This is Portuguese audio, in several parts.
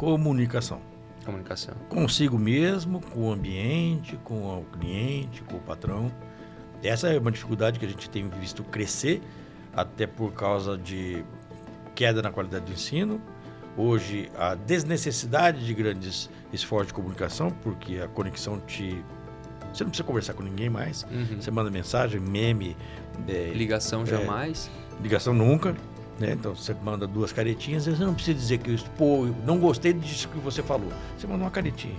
Comunicação. Comunicação. Consigo mesmo, com o ambiente, com o cliente, com o patrão. Essa é uma dificuldade que a gente tem visto crescer, até por causa de queda na qualidade do ensino. Hoje, a desnecessidade de grandes esforços de comunicação, porque a conexão você não precisa conversar com ninguém mais. Você manda mensagem, meme. Ligação jamais. Ligação nunca. Né? Então, você manda 2 caretinhas, você não precisa dizer que eu não gostei disso que você falou. Você manda uma caretinha.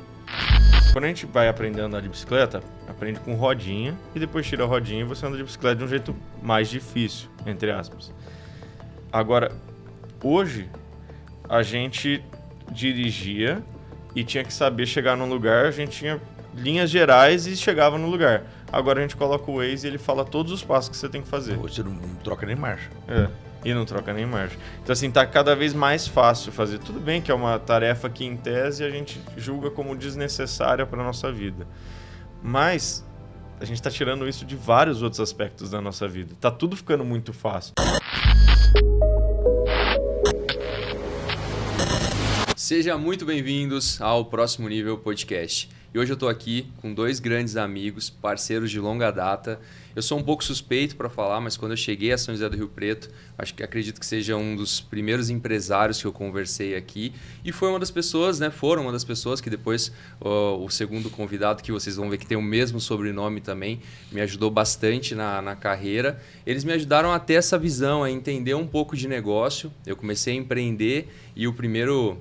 Quando a gente vai aprender a andar de bicicleta, aprende com rodinha e depois tira a rodinha e você anda de bicicleta de um jeito mais difícil, entre aspas. Agora, hoje, a gente dirigia e tinha que saber chegar num lugar, a gente tinha linhas gerais e chegava no lugar. Agora a gente coloca o Waze e ele fala todos os passos que você tem que fazer. Hoje você não troca nem marcha. E não troca nem marcha. Então, assim, tá cada vez mais fácil fazer. Tudo bem que é uma tarefa que, em tese, a gente julga como desnecessária para nossa vida. Mas a gente tá tirando isso de vários outros aspectos da nossa vida. Tá tudo ficando muito fácil. Sejam muito bem-vindos ao Próximo Nível Podcast. E hoje eu estou aqui com 2 grandes amigos, parceiros de longa data. Eu sou um pouco suspeito para falar, mas quando eu cheguei a São José do Rio Preto, acredito que seja um dos primeiros empresários que eu conversei aqui. E foram uma das pessoas que depois, o segundo convidado, que vocês vão ver que tem o mesmo sobrenome também, me ajudou bastante na carreira. Eles me ajudaram a ter essa visão, a entender um pouco de negócio. Eu comecei a empreender e o primeiro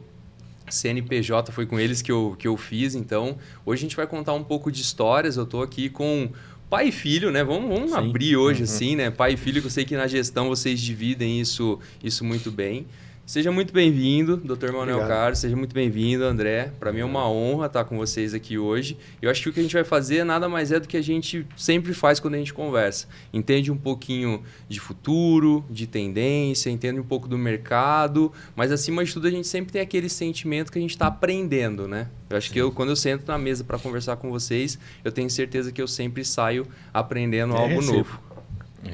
CNPJ foi com eles que eu fiz. Então, hoje a gente vai contar um pouco de histórias. Eu estou aqui com pai e filho, né? Vamos abrir hoje assim, né? Pai e filho, que eu sei que na gestão vocês dividem isso muito bem. Seja muito bem-vindo, Dr. Manuel Carlos. Seja muito bem-vindo, André. Para mim é uma honra estar com vocês aqui hoje. Eu acho que o que a gente vai fazer nada mais é do que a gente sempre faz quando a gente conversa. Entende um pouquinho de futuro, de tendência, entende um pouco do mercado, mas acima de tudo a gente sempre tem aquele sentimento que a gente está aprendendo, né? Eu acho que quando eu sento na mesa para conversar com vocês, eu tenho certeza que eu sempre saio aprendendo algo novo.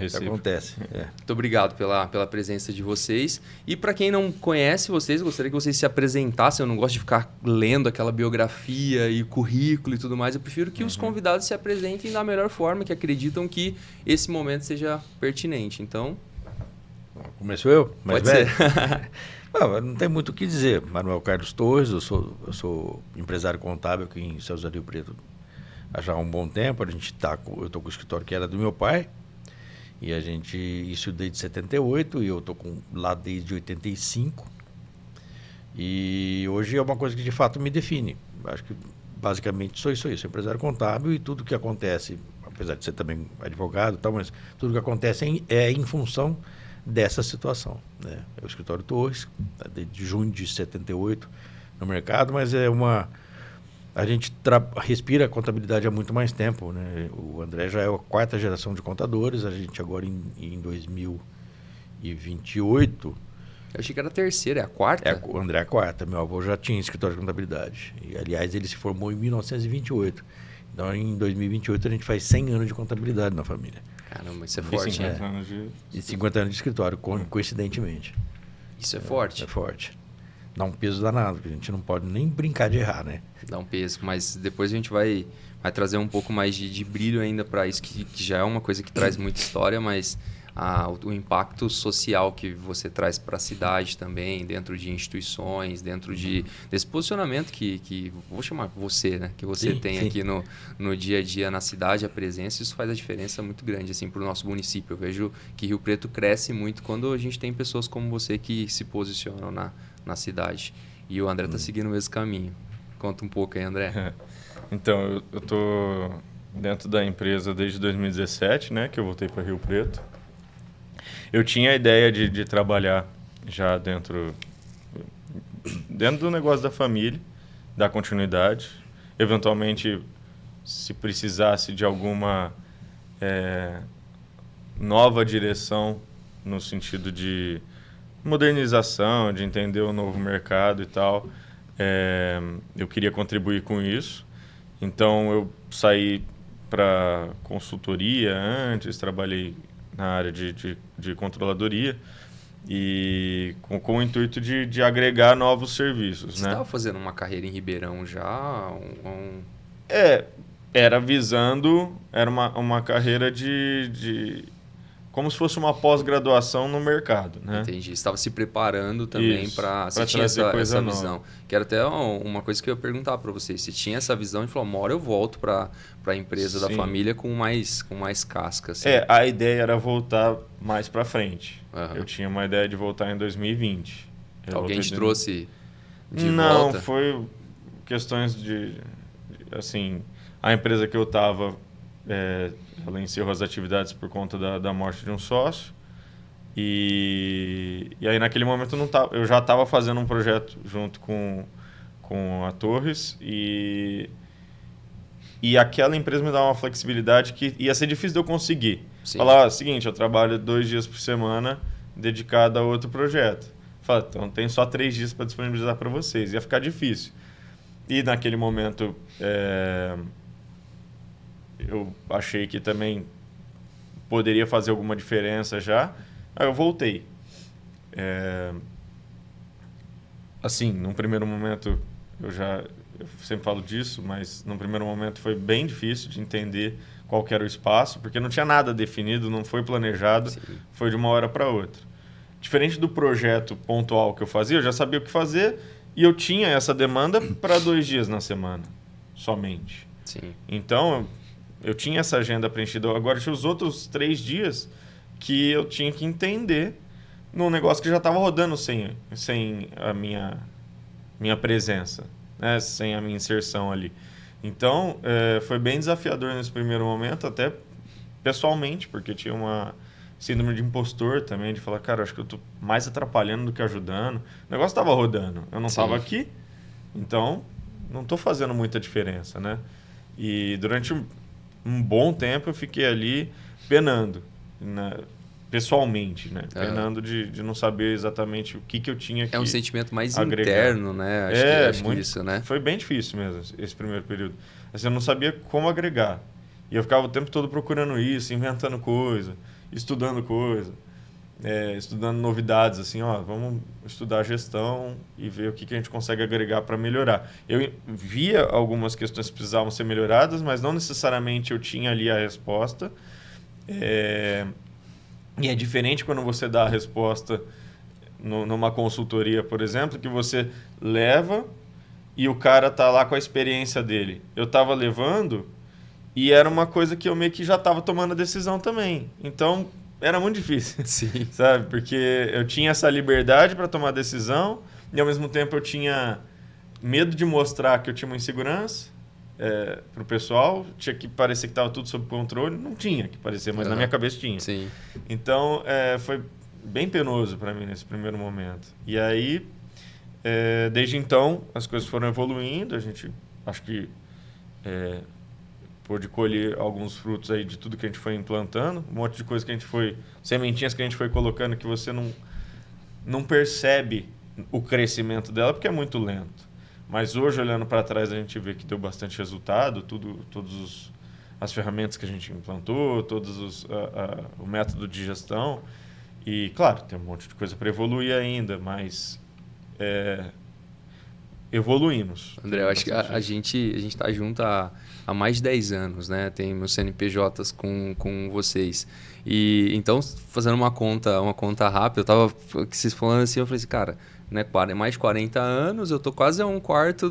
Isso acontece. Muito obrigado pela presença de vocês. E para quem não conhece vocês, eu gostaria que vocês se apresentassem. Eu não gosto de ficar lendo aquela biografia e currículo e tudo mais. Eu prefiro que os convidados se apresentem da melhor forma, que acreditam que esse momento seja pertinente. Então... Começo eu? Mais Pode velho? ser. Não tem muito o que dizer. Manuel Carlos Torres, eu sou empresário contábil aqui em São José do Rio Preto há já um bom tempo. Eu estou com o escritório que era do meu pai. E isso desde 78, e eu estou lá desde 85. E hoje é uma coisa que de fato me define. Acho que basicamente sou isso aí, sou empresário contábil e tudo que acontece, apesar de ser também advogado e tal, mas tudo que acontece é em função dessa situação. Né? É o escritório Torres, desde junho de 78 no mercado, mas a gente respira a contabilidade há muito mais tempo, né? O André já é a 4ª geração de contadores, a gente agora em 2028... Eu achei que era a 3ª, é a 4ª? O André é a 4ª, meu avô já tinha escritório de contabilidade. E, aliás, ele se formou em 1928. Então, em 2028, a gente faz 100 anos de contabilidade na família. Caramba, isso é forte, 50 né? anos de... E 50 anos de escritório, coincidentemente. Isso é forte. É forte. Dá um peso danado, porque a gente não pode nem brincar de errar, né? Dá um peso, mas depois a gente vai trazer um pouco mais de brilho ainda para isso, que já é uma coisa que traz muita história, mas o impacto social que você traz para a cidade também, dentro de instituições, dentro desse posicionamento que vou chamar você, né? Que você tem aqui no dia a dia na cidade, a presença, isso faz a diferença muito grande assim, para o nosso município. Eu vejo que Rio Preto cresce muito quando a gente tem pessoas como você que se posicionam na cidade. E o André está seguindo o mesmo caminho. Conta um pouco aí, André. Então, eu tô dentro da empresa desde 2017, né? Que eu voltei para Rio Preto. Eu tinha a ideia de trabalhar já dentro do negócio da família, dar continuidade. Eventualmente, se precisasse de alguma nova direção no sentido de modernização, de entender o novo mercado e tal, eu queria contribuir com isso. Então, eu saí para consultoria antes, trabalhei na área de controladoria E com o intuito de agregar novos serviços, Você estava fazendo uma carreira em Ribeirão já? Era visando... Era uma carreira como se fosse uma pós-graduação no mercado, né? Entendi. Você estava se preparando também para... Você tinha trazer coisa essa nova. visão. Que era até uma coisa que eu ia perguntar para você. Você tinha essa visão de falar, uma hora eu volto para a empresa da Sim. família com mais casca. Assim. A ideia era voltar mais para frente. Aham. Eu tinha uma ideia de voltar em 2020. Alguém te trouxe de Não, volta? foi questões assim, a empresa que eu estava, ela encerrou as atividades por conta da morte de um sócio. E aí naquele momento eu já estava fazendo um projeto junto com a Torres e aquela empresa me dá uma flexibilidade que ia ser difícil de eu conseguir. Sim. Falar, seguinte, eu trabalho 2 dias por semana dedicado a outro projeto. Fala, então tem só 3 dias para disponibilizar para vocês. Ia ficar difícil. E naquele momento eu achei que também poderia fazer alguma diferença já. Aí eu voltei. Assim, num primeiro momento, eu sempre falo disso, mas num primeiro momento foi bem difícil de entender qual que era o espaço, porque não tinha nada definido, não foi planejado, Sim. foi de uma hora para outra. Diferente do projeto pontual que eu fazia, eu já sabia o que fazer e eu tinha essa demanda para 2 dias na semana, somente. Sim. Então, eu tinha essa agenda preenchida. Agora, tinha os outros 3 dias que eu tinha que entender num negócio que já estava rodando sem a minha presença, né? Sem a minha inserção ali. Então, foi bem desafiador nesse primeiro momento, até pessoalmente, porque tinha uma síndrome de impostor também, de falar, cara, acho que eu estou mais atrapalhando do que ajudando. O negócio estava rodando, eu não estava aqui, então não estou fazendo muita diferença, né? E durante um bom tempo eu fiquei ali penando, né? Pessoalmente, né? Penando de não saber exatamente o que eu tinha que É um sentimento mais agregar. interno, né? Acho que isso, né? Foi bem difícil mesmo esse primeiro período. Assim, eu não sabia como agregar. E eu ficava o tempo todo procurando isso, inventando coisa, estudando coisa, estudando novidades, assim, vamos estudar gestão e ver o que a gente consegue agregar para melhorar. Eu via algumas questões que precisavam ser melhoradas, mas não necessariamente eu tinha ali a resposta. E é diferente quando você dá a resposta numa consultoria, por exemplo, que você leva e o cara tá lá com a experiência dele. Eu estava levando e era uma coisa que eu meio que já estava tomando a decisão também. Então, era muito difícil. Sim. Sabe? Porque eu tinha essa liberdade para tomar decisão e, ao mesmo tempo, eu tinha medo de mostrar que eu tinha uma insegurança para o pessoal. Tinha que parecer que estava tudo sob controle. Não tinha que parecer, mas na minha cabeça tinha. Sim. Então, foi bem penoso para mim nesse primeiro momento. E aí, desde então, as coisas foram evoluindo. A gente, acho que, pôde colher alguns frutos aí de tudo que a gente foi implantando. Um monte de coisa que a gente foi... Sementinhas que a gente foi colocando que você não percebe o crescimento dela porque é muito lento. Mas hoje, olhando para trás, a gente vê que deu bastante resultado. Todas as ferramentas que a gente implantou, o método de gestão. E, claro, tem um monte de coisa para evoluir ainda, mas evoluímos. André, eu acho que a gente está junto há mais de 10 anos, né? Tem meus CNPJs com vocês. E então, fazendo uma conta rápida, eu tava vocês falando assim, eu falei assim, cara, né, mais de 40 anos, eu tô quase a 1/4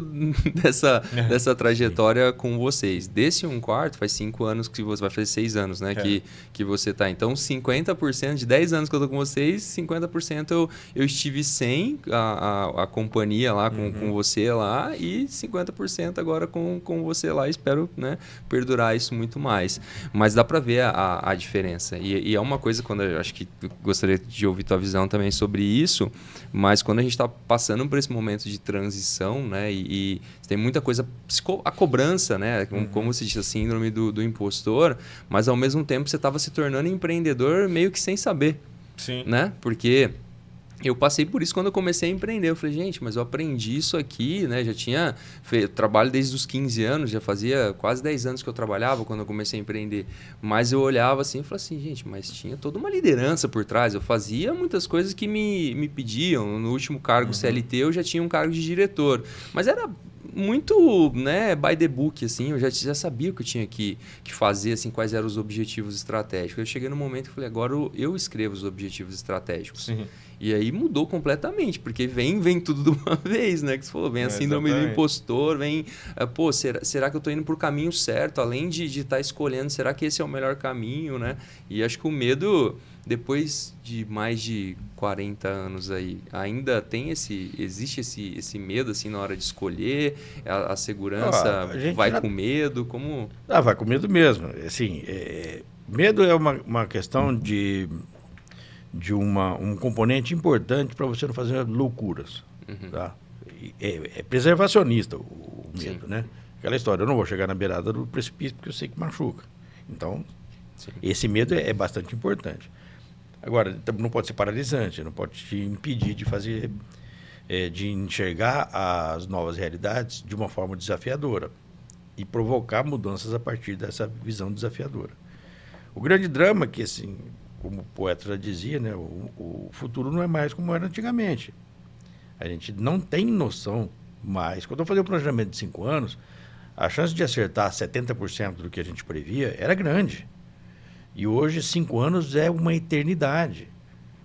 dessa trajetória com vocês. Desse 1/4, faz 5 anos que você vai fazer 6 anos, né? Que você tá. Então, 50% de 10 anos que eu tô com vocês, 50% eu estive sem a companhia lá, com você lá, e 50% agora com você lá. Espero, né, perdurar isso muito mais. Mas dá para ver a diferença. E é uma coisa, quando eu acho que eu gostaria de ouvir tua visão também sobre isso, mas quando a gente está passando por esse momento de transição, né, e tem muita coisa, a cobrança, né, como você disse, a síndrome do impostor, mas ao mesmo tempo você estava se tornando empreendedor meio que sem saber. Sim. Né? Porque Eu passei por isso quando eu comecei a empreender. Eu falei, gente, mas eu aprendi isso aqui, né? Já tinha feito trabalho desde os 15 anos, já fazia quase 10 anos que eu trabalhava quando eu comecei a empreender. Mas eu olhava assim e falava assim, gente, mas tinha toda uma liderança por trás. Eu fazia muitas coisas que me pediam. No último cargo CLT eu já tinha um cargo de diretor. Mas era muito, né, by the book, assim. Eu já sabia o que eu tinha que fazer, assim, quais eram os objetivos estratégicos. Eu cheguei no momento e falei, agora eu escrevo os objetivos estratégicos. Sim. E aí mudou completamente, porque vem tudo de uma vez, né? Que você falou, vem a síndrome do impostor, vem... Pô, será que eu estou indo por o caminho certo? Além de estar escolhendo, será que esse é o melhor caminho, né? E acho que o medo, depois de mais de 40 anos aí, ainda tem existe esse medo, assim, na hora de escolher? A segurança vai com medo? Como... vai com medo mesmo. Assim, medo é uma questão de um componente importante para você não fazer loucuras. Tá? É preservacionista o medo, Sim. né? Aquela história, eu não vou chegar na beirada do precipício porque eu sei que machuca. Então, Sim. esse medo é bastante importante. Agora, não pode ser paralisante, não pode te impedir de fazer, de enxergar as novas realidades de uma forma desafiadora e provocar mudanças a partir dessa visão desafiadora. O grande drama é que, assim, como o poeta já dizia, né, o futuro não é mais como era antigamente. A gente não tem noção mais. Quando eu fazia um planejamento de 5 anos, a chance de acertar 70% do que a gente previa era grande. E hoje, 5 anos é uma eternidade.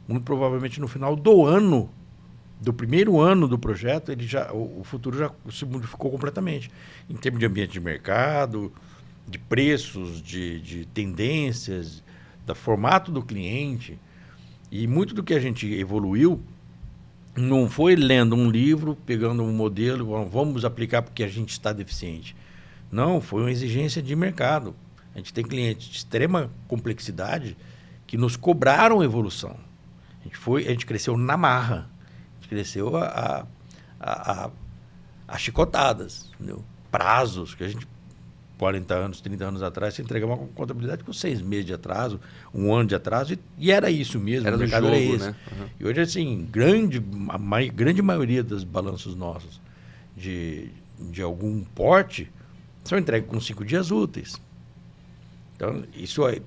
Muito provavelmente no final do ano, do primeiro ano do projeto, o futuro já se modificou completamente. Em termos de ambiente de mercado, de preços, de tendências, do formato do cliente. E muito do que a gente evoluiu não foi lendo um livro, pegando um modelo, vamos aplicar porque a gente está deficiente. Não, foi uma exigência de mercado. A gente tem clientes de extrema complexidade que nos cobraram evolução. A gente cresceu na marra. A gente cresceu a chicotadas, entendeu? Prazos que a gente, 40 anos, 30 anos atrás, você entregava uma contabilidade com 6 meses de atraso, 1 ano de atraso, e era isso mesmo. Era o mercado jogo, era esse. né? E hoje, assim, a grande maioria dos balanços nossos de algum porte são entregues com 5 dias úteis. Então,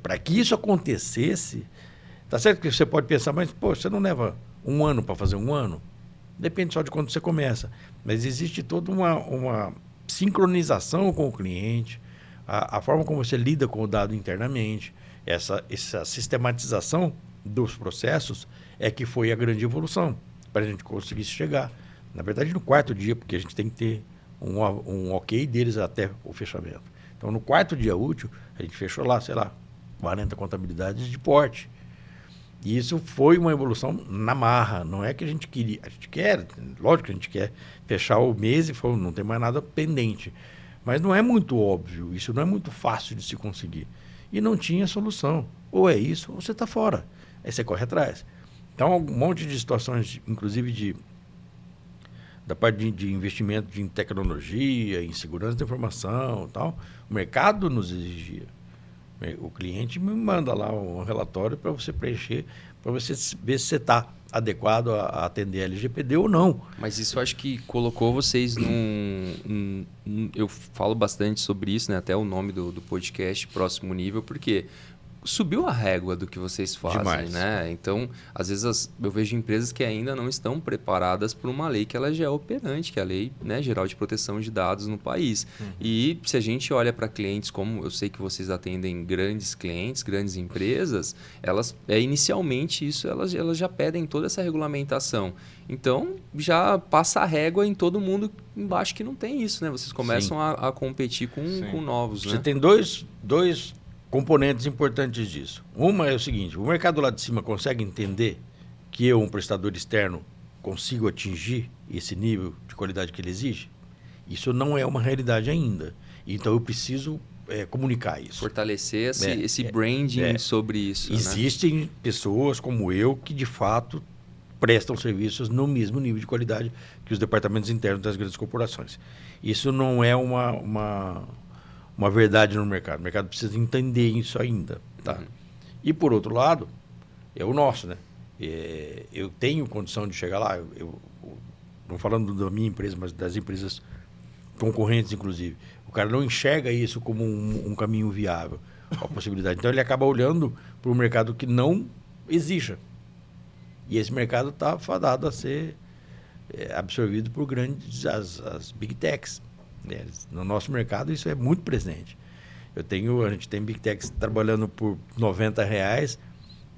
para que isso acontecesse, tá certo que você pode pensar, mas, pô, você não leva 1 ano para fazer 1 ano? Depende só de quando você começa. Mas existe toda uma sincronização com o cliente, a forma como você lida com o dado internamente, essa sistematização dos processos é que foi a grande evolução para a gente conseguir chegar. Na verdade, no 4º dia, porque a gente tem que ter um ok deles até o fechamento. Então, no 4º dia útil, a gente fechou lá, sei lá, 40 contabilidades de porte. E isso foi uma evolução na marra. Não é que a gente queria. A gente quer, lógico que a gente quer fechar o mês e falar, não tem mais nada pendente. Mas não é muito óbvio, isso não é muito fácil de se conseguir. E não tinha solução. Ou é isso, ou você está fora. Aí você corre atrás. Então, um monte de situações, inclusive da parte de investimento em tecnologia, em segurança da informação e tal, o mercado nos exigia. O cliente me manda lá um relatório para você preencher, para você ver se você está adequado a atender a LGPD ou não. Mas isso eu acho que colocou vocês eu falo bastante sobre isso, né? Até o nome do podcast, Próximo Nível, porque subiu a régua do que vocês fazem, demais, né? Então, às vezes eu vejo empresas que ainda não estão preparadas para uma lei que ela já é operante, que é a Lei, né, Geral de Proteção de Dados no país. E se a gente olha para clientes, como eu sei que vocês atendem grandes clientes, grandes empresas, elas inicialmente elas já pedem toda essa regulamentação. Então, já passa a régua em todo mundo embaixo que não tem isso, né? Vocês começam a competir com novos, né? Você tem dois componentes importantes disso. Uma é o seguinte, o mercado lá de cima consegue entender que eu, um prestador externo, consigo atingir esse nível de qualidade que ele exige? Isso não é uma realidade ainda. Então, eu preciso comunicar isso. Fortalecer esse branding sobre isso. Existem, né? Pessoas como eu que, de fato, prestam serviços no mesmo nível de qualidade que os departamentos internos das grandes corporações. Isso não é uma verdade no mercado. O mercado precisa entender isso ainda. Tá? E, por outro lado, é o nosso, né? eu tenho condição de chegar lá, não falando da minha empresa, mas das empresas concorrentes, inclusive. O cara não enxerga isso como um caminho viável, a possibilidade. Então, ele acaba olhando para um mercado que não exija. E esse mercado está fadado a ser absorvido por as big techs. No nosso mercado, isso é muito presente. A gente tem big techs trabalhando por R$90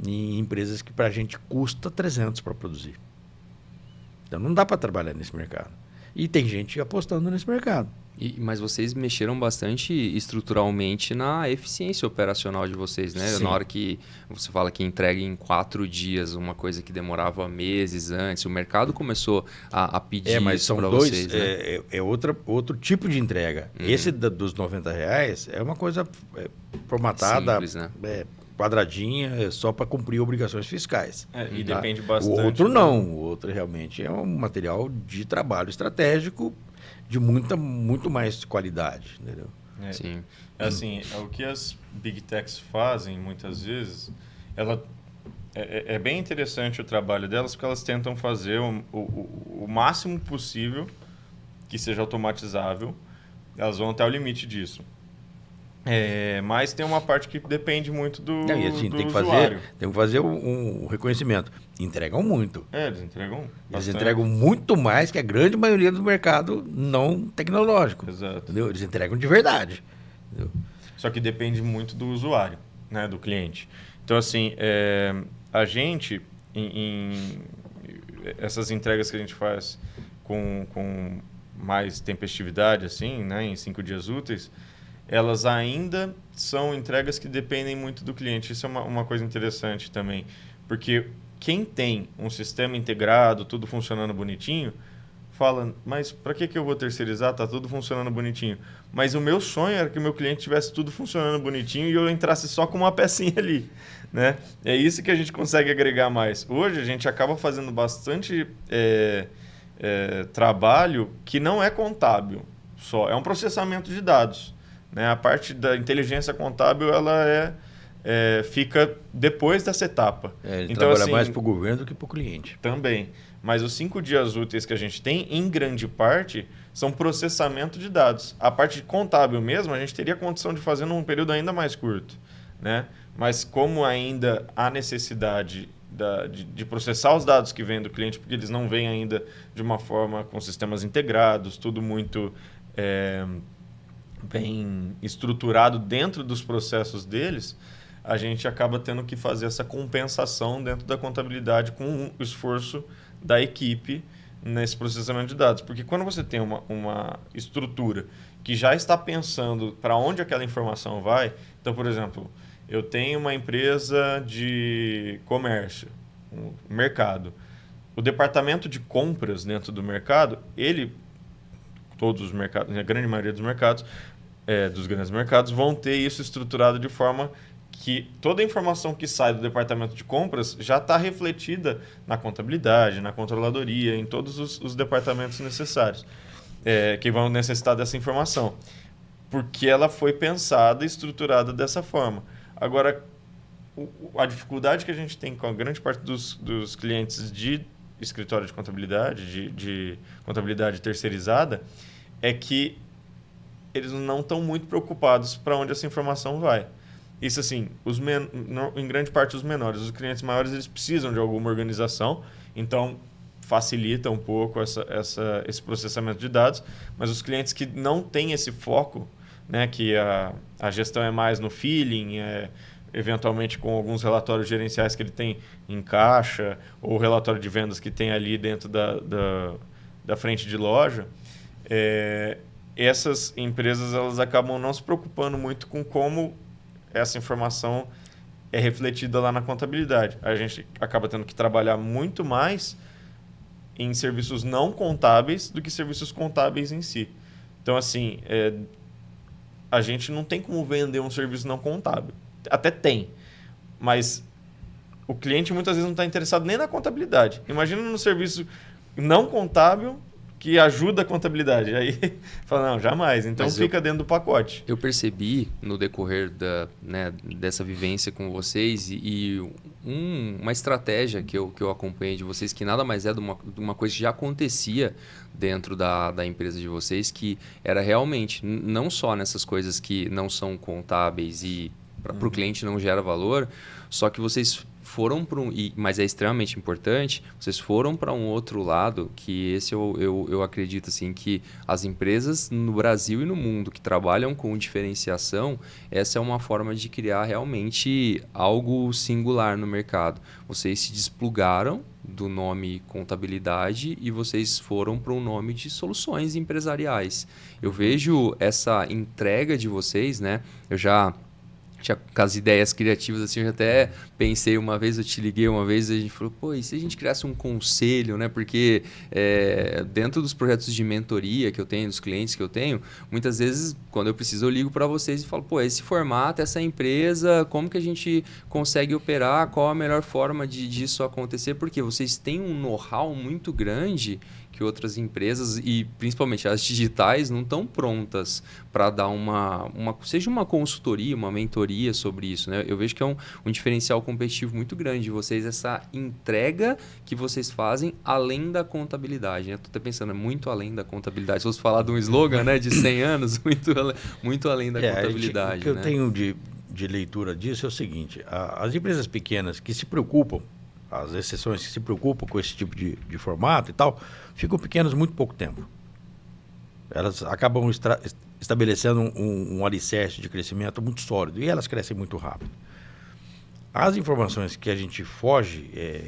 em empresas que para a gente custa 300 para produzir. Então, não dá para trabalhar nesse mercado. E tem gente apostando nesse mercado. Mas vocês mexeram bastante estruturalmente na eficiência operacional de vocês, né? Sim. Na hora que você fala que entrega em 4 dias, uma coisa que demorava meses antes, o mercado começou a pedir mas isso são para dois, vocês, né? outro tipo de entrega. Esse dos R$90 é uma coisa formatada, simples, né? quadradinha, só para cumprir obrigações fiscais. E Tá? depende bastante. O outro não. O outro realmente é um material de trabalho estratégico de muito mais qualidade, entendeu? Sim. Assim, o que as Big Techs fazem, muitas vezes, é bem interessante o trabalho delas, porque elas tentam fazer o máximo possível que seja automatizável. Elas vão até o limite disso. Mas tem uma parte que depende muito do usuário. Tem que fazer um reconhecimento. Entregam muito. Eles entregam Eles bastante. entregam muito mais que a grande maioria do mercado não tecnológico. Exato. Entendeu? Eles entregam de verdade. Entendeu? Só que depende muito do usuário, né, do cliente. Então, assim, a gente, em essas entregas que a gente faz com mais tempestividade, assim, né, em 5 dias úteis, elas ainda são entregas que dependem muito do cliente. Isso é uma coisa interessante também, porque quem tem um sistema integrado, tudo funcionando bonitinho, fala, mas para que eu vou terceirizar? Tá tudo funcionando bonitinho. Mas o meu sonho era que o meu cliente tivesse tudo funcionando bonitinho e eu entrasse só com uma pecinha ali, né? É isso que a gente consegue agregar mais. Hoje a gente acaba fazendo bastante trabalho que não é contábil só, é um processamento de dados, né? A parte da inteligência contábil, ela fica depois dessa etapa. Ele então, trabalha assim, mais para o governo do que para o cliente. Também. Mas os 5 dias úteis que a gente tem, em grande parte, são processamento de dados. A parte contábil mesmo, a gente teria condição de fazer num período ainda mais curto, né? Mas como ainda há necessidade de processar os dados que vêm do cliente, porque eles não vêm ainda de uma forma com sistemas integrados, tudo muito bem estruturado dentro dos processos deles, a gente acaba tendo que fazer essa compensação dentro da contabilidade com o esforço da equipe nesse processamento de dados. Porque quando você tem uma estrutura que já está pensando para onde aquela informação vai, então, por exemplo, eu tenho uma empresa de comércio, um mercado. O departamento de compras dentro do mercado, todos os mercados, a grande maioria dos mercados, dos grandes mercados, vão ter isso estruturado de forma que toda a informação que sai do departamento de compras já está refletida na contabilidade, na controladoria, em todos os departamentos necessários, que vão necessitar dessa informação, porque ela foi pensada e estruturada dessa forma. Agora, a dificuldade que a gente tem com a grande parte dos clientes de escritório de contabilidade, de contabilidade terceirizada, é que eles não estão muito preocupados para onde essa informação vai. Isso assim, em grande parte os menores. Os clientes maiores, eles precisam de alguma organização, então facilita um pouco esse processamento de dados, mas os clientes que não têm esse foco, né, que a gestão é mais no feeling, eventualmente com alguns relatórios gerenciais que ele tem em caixa, ou relatório de vendas que tem ali dentro da frente de loja, essas empresas elas acabam não se preocupando muito com como essa informação é refletida lá na contabilidade. A gente acaba tendo que trabalhar muito mais em serviços não contábeis do que serviços contábeis em si. Então, assim, a gente não tem como vender um serviço não contábil. Até tem, mas o cliente muitas vezes não está interessado nem na contabilidade. Imagina no serviço não contábil que ajuda a contabilidade. Aí fala, não, jamais. Então fica dentro do pacote. Eu percebi no decorrer dessa vivência com vocês uma estratégia que eu acompanhei de vocês, que nada mais é de uma coisa que já acontecia dentro da empresa de vocês, que era realmente, não só nessas coisas que não são contábeis e para o cliente não gera valor, só que vocês foram para mas é extremamente importante, vocês foram para um outro lado, que esse eu acredito assim, que as empresas no Brasil e no mundo que trabalham com diferenciação, essa é uma forma de criar realmente algo singular no mercado. Vocês se desplugaram do nome contabilidade e vocês foram para um nome de soluções empresariais. Eu vejo essa entrega de vocês, né? Eu já tinha com as ideias criativas, assim, eu já até pensei uma vez, eu te liguei uma vez, e a gente falou, pô, e se a gente criasse um conselho, né? Porque dentro dos projetos de mentoria que eu tenho, dos clientes que eu tenho, muitas vezes, quando eu preciso, eu ligo para vocês e falo, pô, esse formato, essa empresa, como que a gente consegue operar, qual a melhor forma disso acontecer? Porque vocês têm um know-how muito grande que outras empresas, e principalmente as digitais, não estão prontas para dar seja uma consultoria, uma mentoria sobre isso, né? Eu vejo que é um diferencial competitivo muito grande de vocês, essa entrega que vocês fazem além da contabilidade, né? Estou até pensando, muito além da contabilidade. Se fosse falar de um slogan, né, de 100 anos, muito além da contabilidade. O que eu tenho de leitura disso é o seguinte, as empresas pequenas que se preocupam, as exceções que se preocupam com esse tipo de formato e tal, ficam pequenas muito pouco tempo. Elas acabam estabelecendo um alicerce de crescimento muito sólido e elas crescem muito rápido. As informações que a gente foge,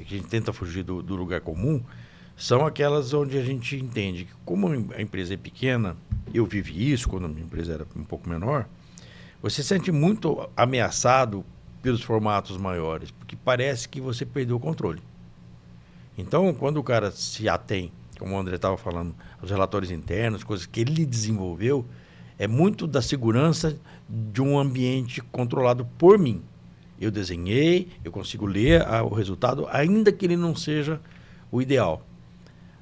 que a gente tenta fugir do lugar comum, são aquelas onde a gente entende que, como a empresa é pequena, eu vivi isso quando a minha empresa era um pouco menor, você se sente muito ameaçado pelos formatos maiores, porque parece que você perdeu o controle. Então, quando o cara se atém, como o André estava falando, aos relatórios internos, coisas que ele desenvolveu, é muito da segurança de um ambiente controlado por mim. Eu desenhei, eu consigo ler o resultado, ainda que ele não seja o ideal.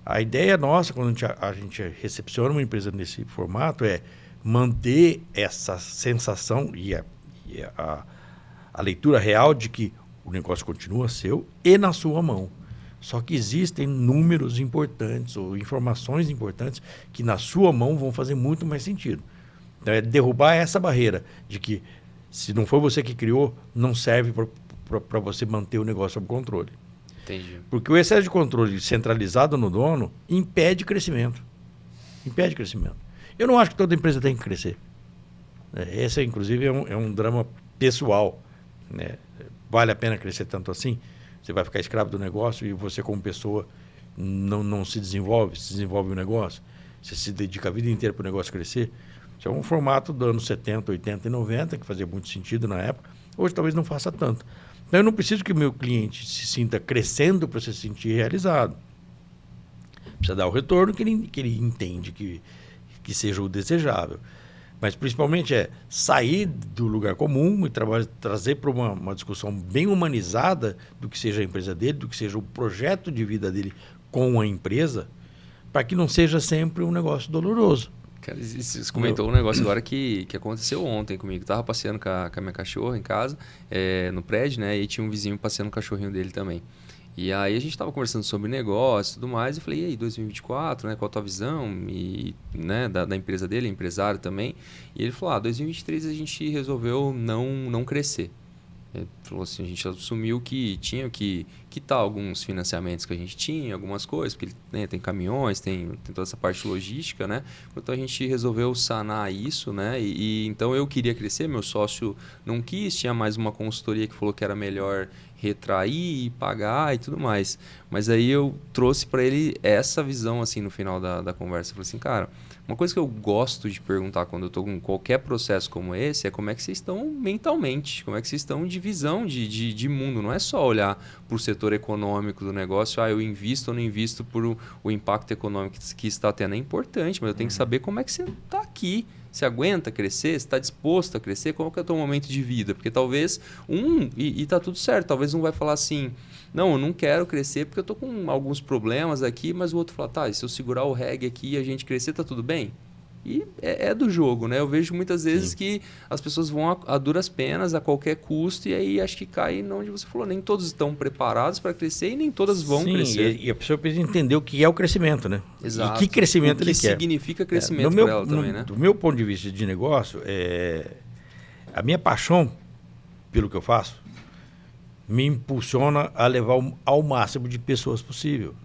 A ideia nossa, quando a gente recepciona uma empresa nesse formato, é manter essa sensação e a leitura real de que o negócio continua seu e na sua mão. Só que existem números importantes ou informações importantes que na sua mão vão fazer muito mais sentido. Então, é derrubar essa barreira de que, se não foi você que criou, não serve para você manter o negócio sob controle. Entendi. Porque o excesso de controle centralizado no dono impede crescimento. Impede crescimento. Eu não acho que toda empresa tem que crescer. Esse, inclusive, é um drama pessoal. Né? Vale a pena crescer tanto assim? Você vai ficar escravo do negócio e você, como pessoa, não se desenvolve o negócio. Você se dedica a vida inteira para o negócio crescer. Isso é um formato dos anos 70, 80 e 90, que fazia muito sentido na época. Hoje talvez não faça tanto. Então eu não preciso que o meu cliente se sinta crescendo para se sentir realizado. Precisa dar o retorno que ele entende que seja o desejável. Mas principalmente sair do lugar comum e trazer para uma discussão bem humanizada do que seja a empresa dele, do que seja o projeto de vida dele com a empresa, para que não seja sempre um negócio doloroso. Cara, você comentou um negócio agora que aconteceu ontem comigo. Eu tava passeando com a minha cachorra em casa, no prédio, né? E tinha um vizinho passeando o cachorrinho dele também. E aí a gente estava conversando sobre negócio e tudo mais, e falei, e aí, 2024, né, qual a tua visão? E, né, da empresa dele, empresário também. E ele falou, 2023 a gente resolveu não crescer. Ele falou assim, a gente assumiu que tinha que quitar alguns financiamentos que a gente tinha, algumas coisas, porque ele tem caminhões, tem toda essa parte logística, né? Então a gente resolveu sanar isso, né? E então eu queria crescer, meu sócio não quis, tinha mais uma consultoria que falou que era melhor retrair e pagar e tudo mais. Mas aí eu trouxe para ele essa visão assim no final da conversa. Eu falei assim, cara, uma coisa que eu gosto de perguntar quando eu estou com qualquer processo como esse é como é que vocês estão mentalmente, como é que vocês estão de visão de mundo. Não é só olhar para o setor econômico do negócio, eu invisto ou não invisto por o impacto econômico que está tendo. É importante, mas eu tenho que saber como é que você está aqui. Você aguenta crescer? Você está disposto a crescer? Qual que é o teu momento de vida? Porque talvez e tá tudo certo, talvez um vai falar assim, não, eu não quero crescer porque eu tô com alguns problemas aqui, mas o outro fala, tá, e se eu segurar o reggae aqui e a gente crescer, tá tudo bem? E é do jogo, né? Eu vejo muitas vezes que as pessoas vão a duras penas, a qualquer custo, e aí acho que cai onde você falou. Nem todos estão preparados para crescer e nem todas vão crescer. E a pessoa precisa entender o que é o crescimento, né? Exato. E que crescimento ele quer. O que significa crescimento para ela também, né? Do meu ponto de vista de negócio, a minha paixão pelo que eu faço me impulsiona a levar ao máximo de pessoas possível.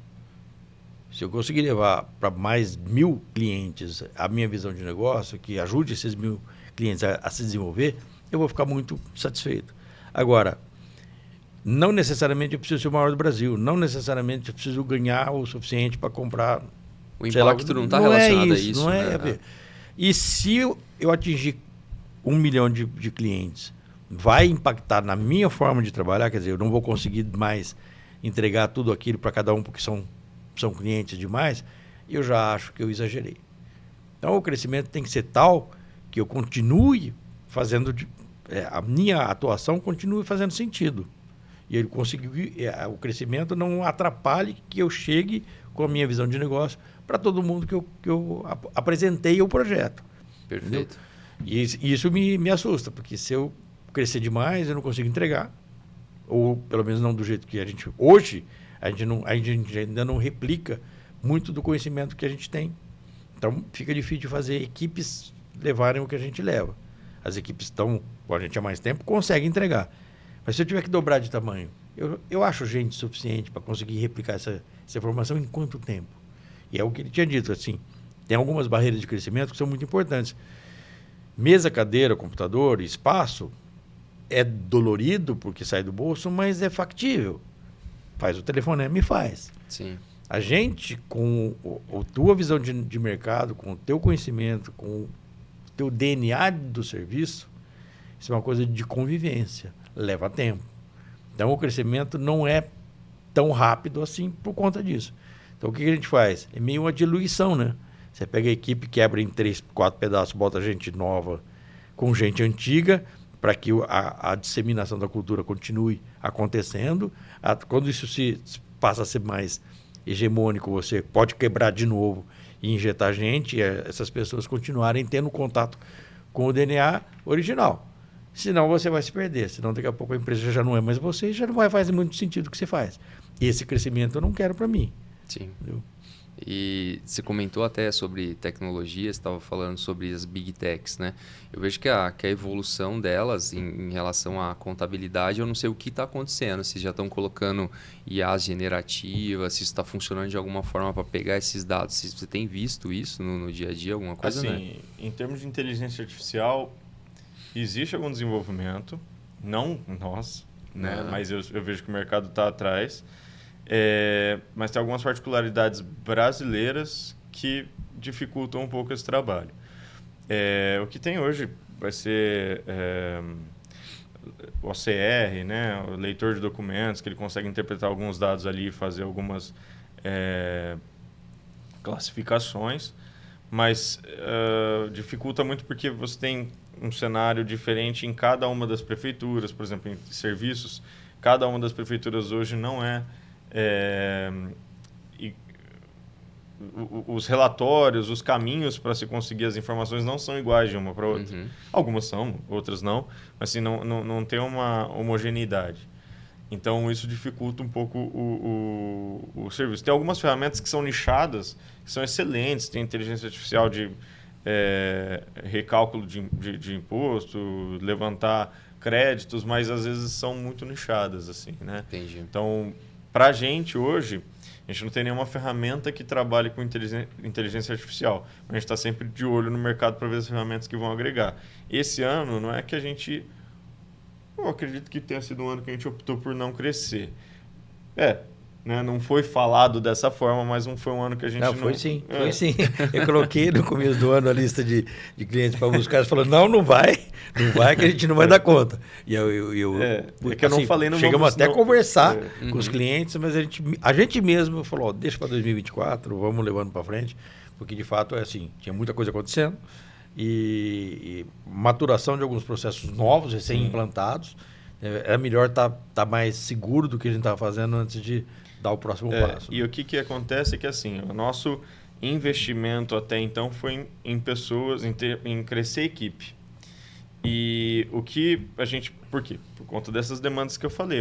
Se eu conseguir levar para mais 1.000 clientes a minha visão de negócio, que ajude esses 1.000 clientes a se desenvolver, eu vou ficar muito satisfeito. Agora, não necessariamente eu preciso ser o maior do Brasil, não necessariamente eu preciso ganhar o suficiente para comprar... O impacto não está relacionado a isso. Não é, né? E se eu atingir 1 milhão de clientes, vai impactar na minha forma de trabalhar, quer dizer, eu não vou conseguir mais entregar tudo aquilo para cada um, porque são clientes demais, eu já acho que eu exagerei. Então, o crescimento tem que ser tal que eu continue fazendo... a minha atuação continue fazendo sentido. E ele conseguir... o crescimento não atrapalhe que eu chegue com a minha visão de negócio para todo mundo que eu apresentei o projeto. Perfeito. Entendeu? E isso me assusta, porque se eu crescer demais, eu não consigo entregar. Ou, pelo menos, não do jeito que a gente... Hoje... A gente ainda não replica muito do conhecimento que a gente tem. Então, fica difícil de fazer equipes levarem o que a gente leva. As equipes estão, com a gente há mais tempo, conseguem entregar. Mas se eu tiver que dobrar de tamanho, eu acho gente suficiente para conseguir replicar essa informação em quanto tempo? E é o que ele tinha dito, assim, tem algumas barreiras de crescimento que são muito importantes. Mesa, cadeira, computador, espaço, é dolorido porque sai do bolso, mas é factível. Faz o telefonema e faz. Sim. A gente, com a tua visão de mercado, com o teu conhecimento, com o teu DNA do serviço, isso é uma coisa de convivência. Leva tempo. Então, o crescimento não é tão rápido assim por conta disso. Então, o que a gente faz? É meio uma diluição, né? Você pega a equipe, quebra em 3, 4 pedaços, bota gente nova com gente antiga, para que a disseminação da cultura continue acontecendo. Quando isso se passa a ser mais hegemônico, você pode quebrar de novo e injetar gente, e essas pessoas continuarem tendo contato com o DNA original. Senão você vai se perder, senão daqui a pouco a empresa já não é mais você e já não vai fazer muito sentido o que você faz. E esse crescimento eu não quero para mim. Sim. Entendeu? E você comentou até sobre tecnologia, você estava falando sobre as Big Techs, né? Eu vejo que a evolução delas em relação à contabilidade, eu não sei o que está acontecendo, se já estão colocando IAs generativas, se isso está funcionando de alguma forma para pegar esses dados. Se você tem visto isso no dia a dia, alguma coisa, assim, né? Em termos de inteligência artificial, existe algum desenvolvimento, não nós, né? Mas eu vejo que o mercado está atrás. Mas tem algumas particularidades brasileiras que dificultam um pouco esse trabalho. O que tem hoje vai ser o OCR, né? O leitor de documentos, que ele consegue interpretar alguns dados ali e fazer algumas classificações, mas dificulta muito porque você tem um cenário diferente em cada uma das prefeituras, por exemplo, em serviços. Cada uma das prefeituras hoje não é... os relatórios, os caminhos para se conseguir as informações não são iguais de uma para outra. Uhum. Algumas são, outras não, mas assim, não tem uma homogeneidade. Então, isso dificulta um pouco o serviço. Tem algumas ferramentas que são nichadas, que são excelentes. Tem inteligência artificial de recálculo de imposto, levantar créditos, mas às vezes são muito nichadas, assim, né? Entendi. Então, para a gente hoje, a gente não tem nenhuma ferramenta que trabalhe com inteligência artificial. A gente está sempre de olho no mercado para ver as ferramentas que vão agregar. Esse ano não é que a gente... Eu acredito que tenha sido um ano que a gente optou por não crescer. Né? Não foi falado dessa forma, mas não foi um ano que a gente não... Foi sim, foi sim. Eu coloquei no começo do ano a lista de clientes para buscar, eles falaram, não vai, que a gente não vai dar conta. E que eu não falei no chegamos até a conversar com os clientes, mas a gente mesmo falou, deixa para 2024, vamos levando para frente, porque de fato tinha muita coisa acontecendo, e maturação de alguns processos novos, recém-implantados. É melhor estar mais seguro do que a gente estava fazendo antes de dar o próximo passo. E o que acontece é que assim, o nosso investimento até então foi em pessoas, em crescer a equipe. E o que a gente... Por quê? Por conta dessas demandas que eu falei.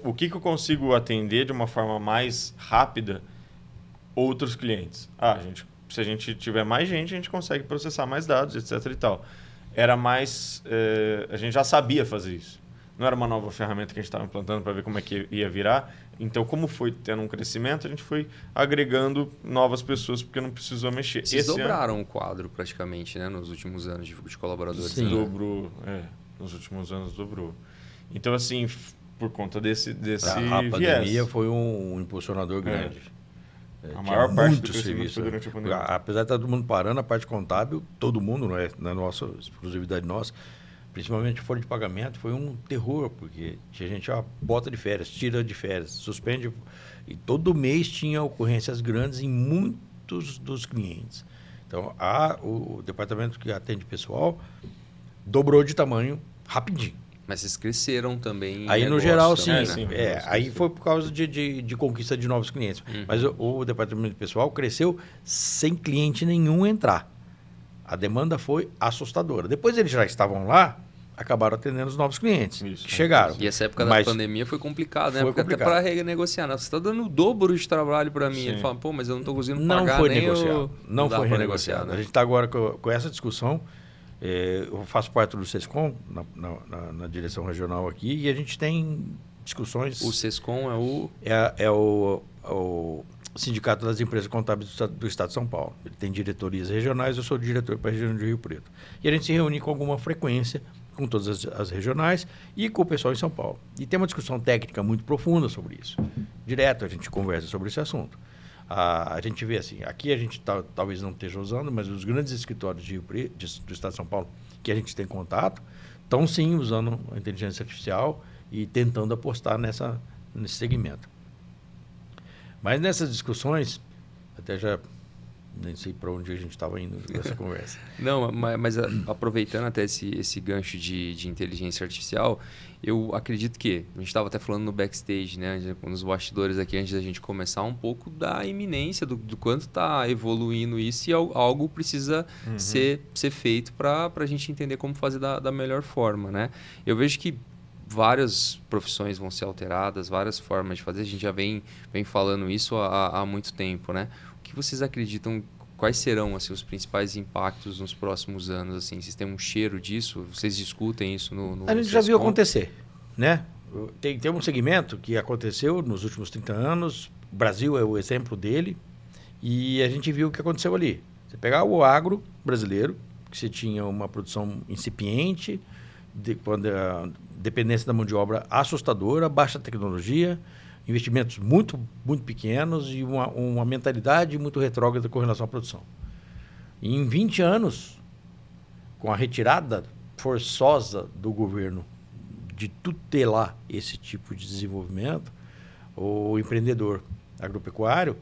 O que eu consigo atender de uma forma mais rápida outros clientes? Se a gente tiver mais gente, a gente consegue processar mais dados, etc. e tal. Era mais... a gente já sabia fazer isso. Não era uma nova ferramenta que a gente estava implantando para ver como é que ia virar. Então, como foi tendo um crescimento, a gente foi agregando novas pessoas porque não precisou mexer. Vocês dobraram o quadro praticamente, né? Nos últimos anos de colaboradores. Sim. Dobrou. Nos últimos anos dobrou. Então, assim, por conta desse A pandemia foi um impulsionador grande. A maior parte do serviço crescimento foi durante a pandemia. Apesar de estar todo mundo parando, a parte contábil, todo mundo, não é nossa exclusividade nossa, principalmente folha de pagamento, foi um terror, porque tinha gente, bota de férias, tira de férias, suspende. E todo mês tinha ocorrências grandes em muitos dos clientes. Então, o departamento que atende pessoal dobrou de tamanho rapidinho. Mas vocês cresceram também. Aí, no geral, também, sim. né? Aí foi por causa de conquista de novos clientes. Mas o departamento pessoal cresceu sem cliente nenhum entrar. A demanda foi assustadora. Depois eles já estavam lá, acabaram atendendo os novos clientes que chegaram. E essa época da pandemia foi complicada, né? Porque até para renegociar, né? Você está dando o dobro de trabalho para mim. Ele fala, mas eu não estou conseguindo pagar. Não foi nem negociado. Não foi renegociado. Né? A gente está agora com essa discussão. Eu faço parte do SESCOM, na direção regional aqui, e a gente tem discussões... O SESCOM é o... É o Sindicato das Empresas Contábeis do Estado de São Paulo. Ele tem diretorias regionais, eu sou diretor para a região de Rio Preto. E a gente se reúne com alguma frequência com todas as regionais e com o pessoal em São Paulo. E tem uma discussão técnica muito profunda sobre isso. Direto a gente conversa sobre esse assunto. A gente vê assim, aqui a gente talvez não esteja usando, mas os grandes escritórios de Rio Preto, do Estado de São Paulo, que a gente tem contato, estão sim usando a inteligência artificial e tentando apostar nesse segmento. Mas nessas discussões, até já nem sei para onde a gente estava indo nessa conversa. Não, mas aproveitando até esse gancho de inteligência artificial, eu acredito que, a gente estava até falando no backstage, né, nos bastidores aqui, antes da gente começar, um pouco da iminência do quanto está evoluindo isso e algo precisa ser feito para a gente entender como fazer da melhor forma, né? Eu vejo que várias profissões vão ser alteradas, várias formas de fazer. A gente já vem falando isso há muito tempo, né? O que vocês acreditam, quais serão assim, os principais impactos nos próximos anos? Assim? Vocês têm um cheiro disso? Vocês discutem isso no A gente já viu acontecer, né? Tem um segmento que aconteceu nos últimos 30 anos, o Brasil é o exemplo dele, e a gente viu o que aconteceu ali. Você pegar o agro brasileiro, que você tinha uma produção incipiente, quando a dependência da mão de obra assustadora, baixa tecnologia, investimentos muito, muito pequenos e uma mentalidade muito retrógrada com relação à produção. E em 20 anos, com a retirada forçosa do governo de tutelar esse tipo de desenvolvimento, o empreendedor agropecuário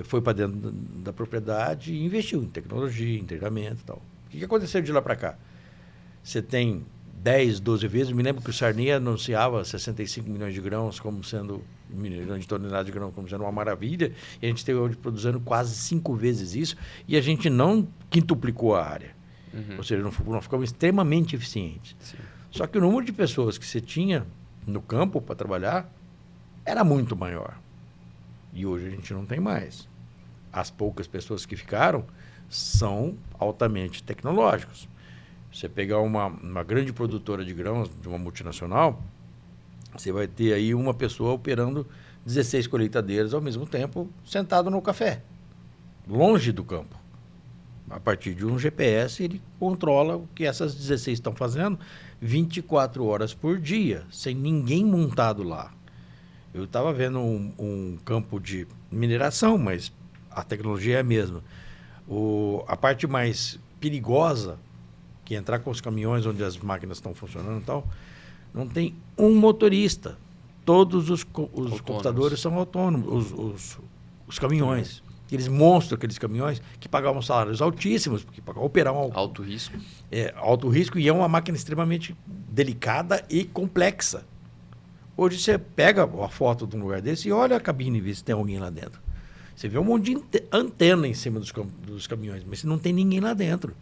foi para dentro da propriedade e investiu em tecnologia, em treinamento e tal. O que aconteceu de lá para cá? Você tem 10, 12 vezes. Me lembro que o Sarney anunciava 65 milhões de grãos como sendo, milhões de toneladas de grão como sendo uma maravilha, e a gente esteve hoje produzindo quase 5 vezes isso, e a gente não quintuplicou a área. Ou seja, não ficamos extremamente eficientes. Sim. Só que o número de pessoas que você tinha no campo para trabalhar era muito maior. E hoje a gente não tem mais. As poucas pessoas que ficaram são altamente tecnológicos. Você pegar uma grande produtora de grãos, de uma multinacional, você vai ter aí uma pessoa operando 16 colheitadeiras ao mesmo tempo, sentado no café, longe do campo. A partir de um GPS, ele controla o que essas 16 estão fazendo 24 horas por dia, sem ninguém montado lá. Eu estava vendo um campo de mineração, mas a tecnologia é a mesma. A parte mais perigosa, que é entrar com os caminhões onde as máquinas estão funcionando e tal, não tem um motorista. Todos os computadores são autônomos, os caminhões. aqueles monstros, aqueles caminhões que pagavam salários altíssimos, porque para operar Alto risco. alto risco, e é uma máquina extremamente delicada e complexa. Hoje você pega a foto de um lugar desse e olha a cabine e vê se tem alguém lá dentro. Você vê um monte de antena em cima dos caminhões, mas não tem ninguém lá dentro.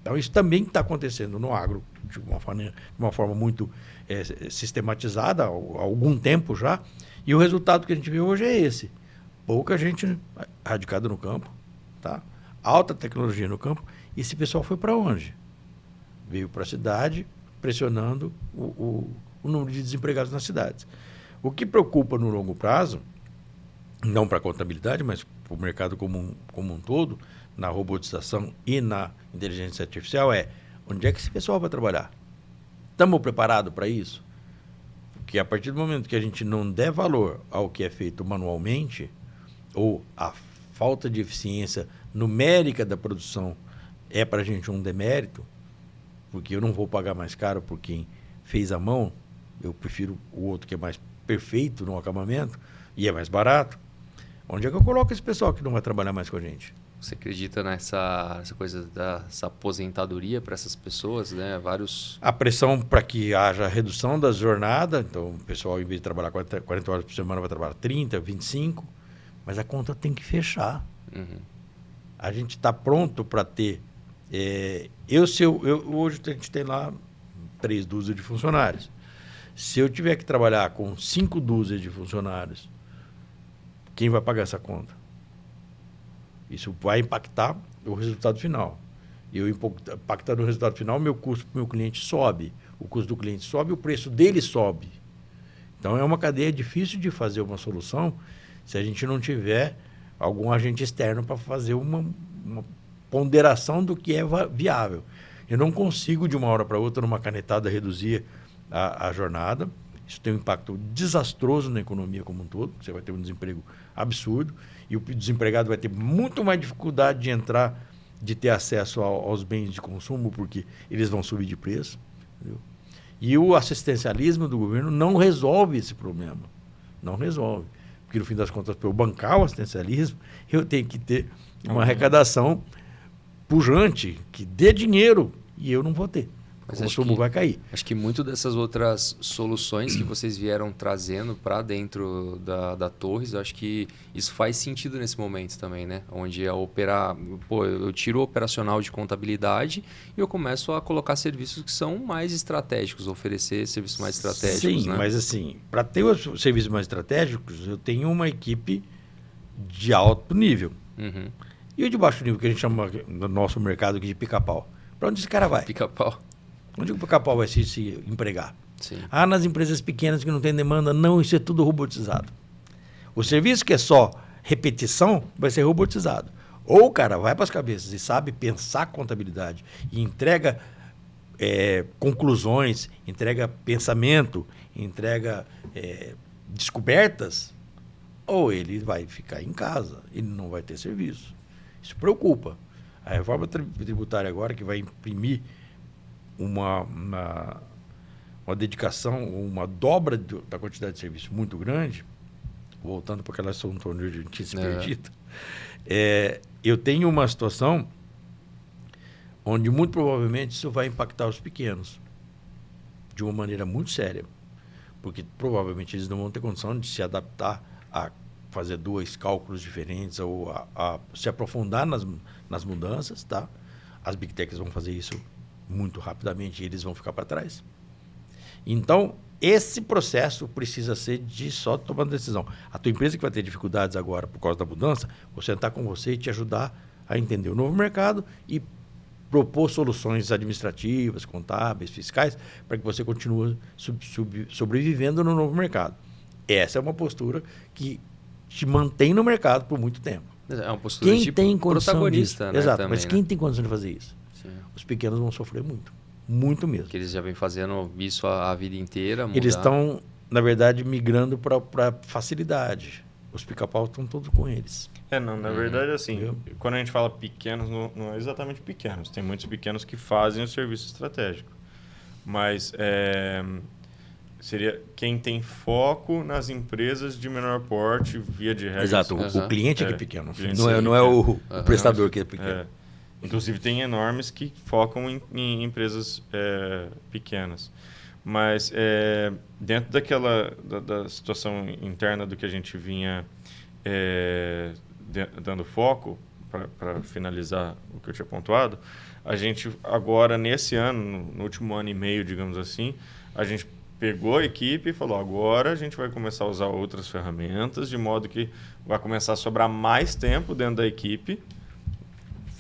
Então, isso também está acontecendo no agro, de uma forma muito sistematizada, há algum tempo já. E o resultado que a gente vê hoje é esse. Pouca gente radicada no campo, tá? Alta tecnologia no campo. E esse pessoal foi para onde? Veio para a cidade, pressionando o número de desempregados nas cidades. O que preocupa no longo prazo, não para a contabilidade, mas para o mercado como um todo, na robotização e na inteligência artificial, é onde é que esse pessoal vai trabalhar? Estamos preparados para isso? Porque a partir do momento que a gente não der valor ao que é feito manualmente, ou a falta de eficiência numérica da produção é para a gente um demérito, porque eu não vou pagar mais caro por quem fez à mão, eu prefiro o outro que é mais perfeito no acabamento e é mais barato. Onde é que eu coloco esse pessoal que não vai trabalhar mais com a gente? Você acredita nessa coisa dessa aposentadoria para essas pessoas, né? A pressão para que haja redução da jornada, então o pessoal, em vez de trabalhar 40 horas por semana, vai trabalhar 30, 25, mas a conta tem que fechar. Uhum. A gente está pronto para ter... hoje a gente tem lá 3 dúzias de funcionários. Se eu tiver que trabalhar com 5 dúzias de funcionários, quem vai pagar essa conta? Isso vai impactar o resultado final. E eu impactando o resultado final, meu custo para o meu cliente sobe. O custo do cliente sobe, o preço dele sobe. Então, é uma cadeia difícil de fazer uma solução se a gente não tiver algum agente externo para fazer uma ponderação do que é viável. Eu não consigo, de uma hora para outra, numa canetada, reduzir a jornada. Isso tem um impacto desastroso na economia como um todo. Você vai ter um desemprego absurdo e o desempregado vai ter muito mais dificuldade de entrar, de ter acesso aos bens de consumo, porque eles vão subir de preço. Entendeu? E o assistencialismo do governo não resolve esse problema. Não resolve. Porque, no fim das contas, para eu bancar o assistencialismo, eu tenho que ter uma arrecadação pujante, que dê dinheiro, e eu não vou ter. Mas o consumo vai cair. Acho que muito dessas outras soluções que vocês vieram trazendo para dentro da Torres, eu acho que isso faz sentido nesse momento também, né? Onde é operar, eu tiro o operacional de contabilidade e eu começo a colocar serviços que são mais estratégicos, oferecer serviços mais estratégicos. Sim, né? Mas assim, para ter os serviços mais estratégicos, eu tenho uma equipe de alto nível. Uhum. E o de baixo nível, que a gente chama no nosso mercado aqui de pica-pau. Para onde esse cara vai? Pica-pau. Onde o pica-pau vai se empregar? Sim. Nas empresas pequenas que não tem demanda. Não, isso é tudo robotizado. O serviço que é só repetição vai ser robotizado. Ou o cara vai para as cabeças e sabe pensar contabilidade e entrega conclusões, entrega pensamento, entrega descobertas, ou ele vai ficar em casa, ele não vai ter serviço. Isso preocupa. A reforma tributária agora, que vai imprimir uma dedicação, uma dobra da quantidade de serviço muito grande, voltando para aquela assunto onde a gente tinha se perdido, eu tenho uma situação onde muito provavelmente isso vai impactar os pequenos de uma maneira muito séria, porque provavelmente eles não vão ter condição de se adaptar a fazer 2 cálculos diferentes ou a se aprofundar nas mudanças, tá? As Big Techs vão fazer isso muito rapidamente e eles vão ficar para trás. Então, esse processo precisa ser de só tomar decisão. A tua empresa que vai ter dificuldades agora por causa da mudança, vou sentar com você e te ajudar a entender o novo mercado e propor soluções administrativas, contábeis, fiscais, para que você continue sobrevivendo no novo mercado. Essa é uma postura que te mantém no mercado por muito tempo. É uma postura quem de tem protagonista, né? Exato, também, mas quem tem condição de fazer isso? Sim. Os pequenos vão sofrer muito. Muito mesmo. Porque eles já vêm fazendo isso a vida inteira. Eles estão, na verdade, migrando para facilidade. Os pica-pau estão todos com eles. Na verdade, assim, quando a gente fala pequenos, não é exatamente pequenos. Tem muitos pequenos que fazem o serviço estratégico. Mas Seria quem tem foco nas empresas de menor porte, via de regra. Exato, assim. o cliente é que é pequeno. Cliente Não é o prestador que é pequeno. É. Inclusive tem enormes que focam em empresas pequenas. Mas dentro da situação interna do que a gente vinha dando foco, para finalizar o que eu tinha pontuado, a gente agora, nesse ano, no último ano e meio, digamos assim, a gente pegou a equipe e falou, agora a gente vai começar a usar outras ferramentas, de modo que vai começar a sobrar mais tempo dentro da equipe,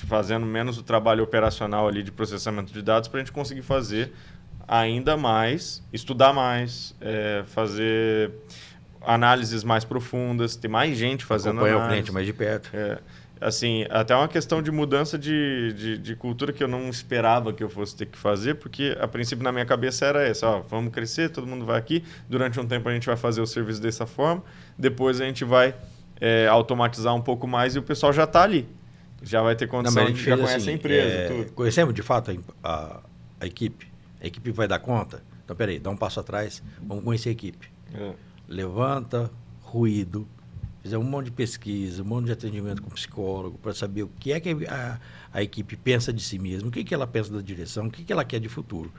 fazendo menos o trabalho operacional ali de processamento de dados, para a gente conseguir fazer ainda mais, estudar mais, fazer análises mais profundas, ter mais gente fazendo acompanhar análise. o cliente mais de perto. Assim, até uma questão de mudança de cultura que eu não esperava que eu fosse ter que fazer, porque a princípio na minha cabeça era essa, vamos crescer, todo mundo vai aqui, durante um tempo a gente vai fazer o serviço dessa forma, depois a gente vai automatizar um pouco mais e o pessoal já está ali, já vai ter condição, já conhece assim, a empresa, tudo. Conhecemos de fato a equipe? A equipe vai dar conta? Então, peraí, dá um passo atrás, vamos conhecer a equipe. Levanta ruído, fizer um monte de pesquisa, um monte de atendimento com psicólogo para saber o que é que a equipe pensa de si mesma, o que ela pensa da direção, o que ela quer de futuro.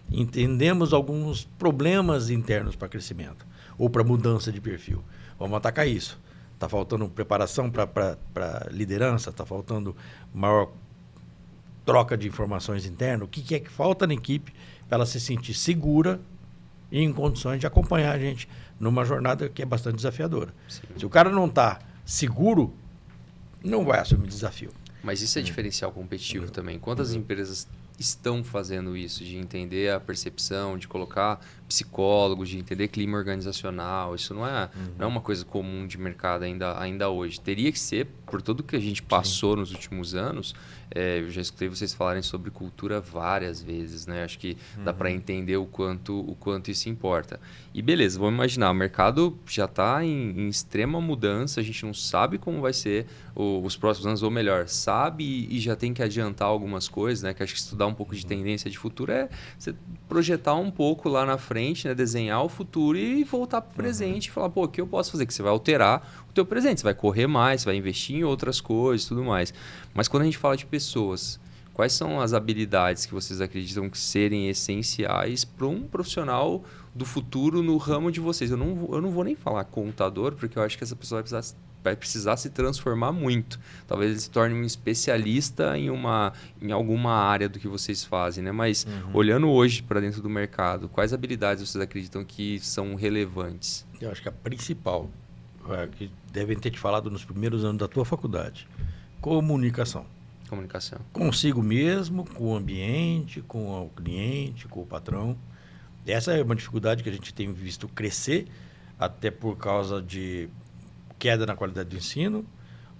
Entendemos alguns problemas internos para crescimento ou para mudança de perfil. Vamos atacar isso. Está faltando preparação para liderança, está faltando maior troca de informações internas. O que é que falta na equipe para ela se sentir segura e em condições de acompanhar a gente numa jornada que é bastante desafiadora. Sim. Se o cara não está seguro, não vai assumir desafio. Mas isso é diferencial competitivo também. Quantas empresas estão fazendo isso, de entender a percepção, de colocar psicólogos, de entender clima organizacional? Isso não é uma coisa comum de mercado ainda hoje. Teria que ser, por tudo que a gente passou nos últimos anos. Eu já escutei vocês falarem sobre cultura várias vezes, né? Acho que dá para entender o quanto isso importa. E beleza, vamos imaginar, o mercado já está em extrema mudança, a gente não sabe como vai ser os próximos anos, ou melhor, sabe e já tem que adiantar algumas coisas, né? Que acho que estudar um pouco de tendência de futuro é você projetar um pouco lá na frente, né? Desenhar o futuro e voltar para o presente e falar, pô, o que eu posso fazer? Que você vai alterar o teu presente, você vai correr mais, você vai investir em outras coisas e tudo mais. Mas quando a gente fala de pessoas, quais são as habilidades que vocês acreditam que serem essenciais para um profissional do futuro no ramo de vocês? Eu não vou nem falar contador, porque eu acho que essa pessoa vai precisar se transformar muito. Talvez ele se torne um especialista em alguma área do que vocês fazem, né? Mas olhando hoje para dentro do mercado, quais habilidades vocês acreditam que são relevantes? Eu acho que a principal, que devem ter te falado nos primeiros anos da tua faculdade, comunicação. Consigo mesmo, com o ambiente, com o cliente, com o patrão. Essa é uma dificuldade que a gente tem visto crescer, até por causa de queda na qualidade do ensino.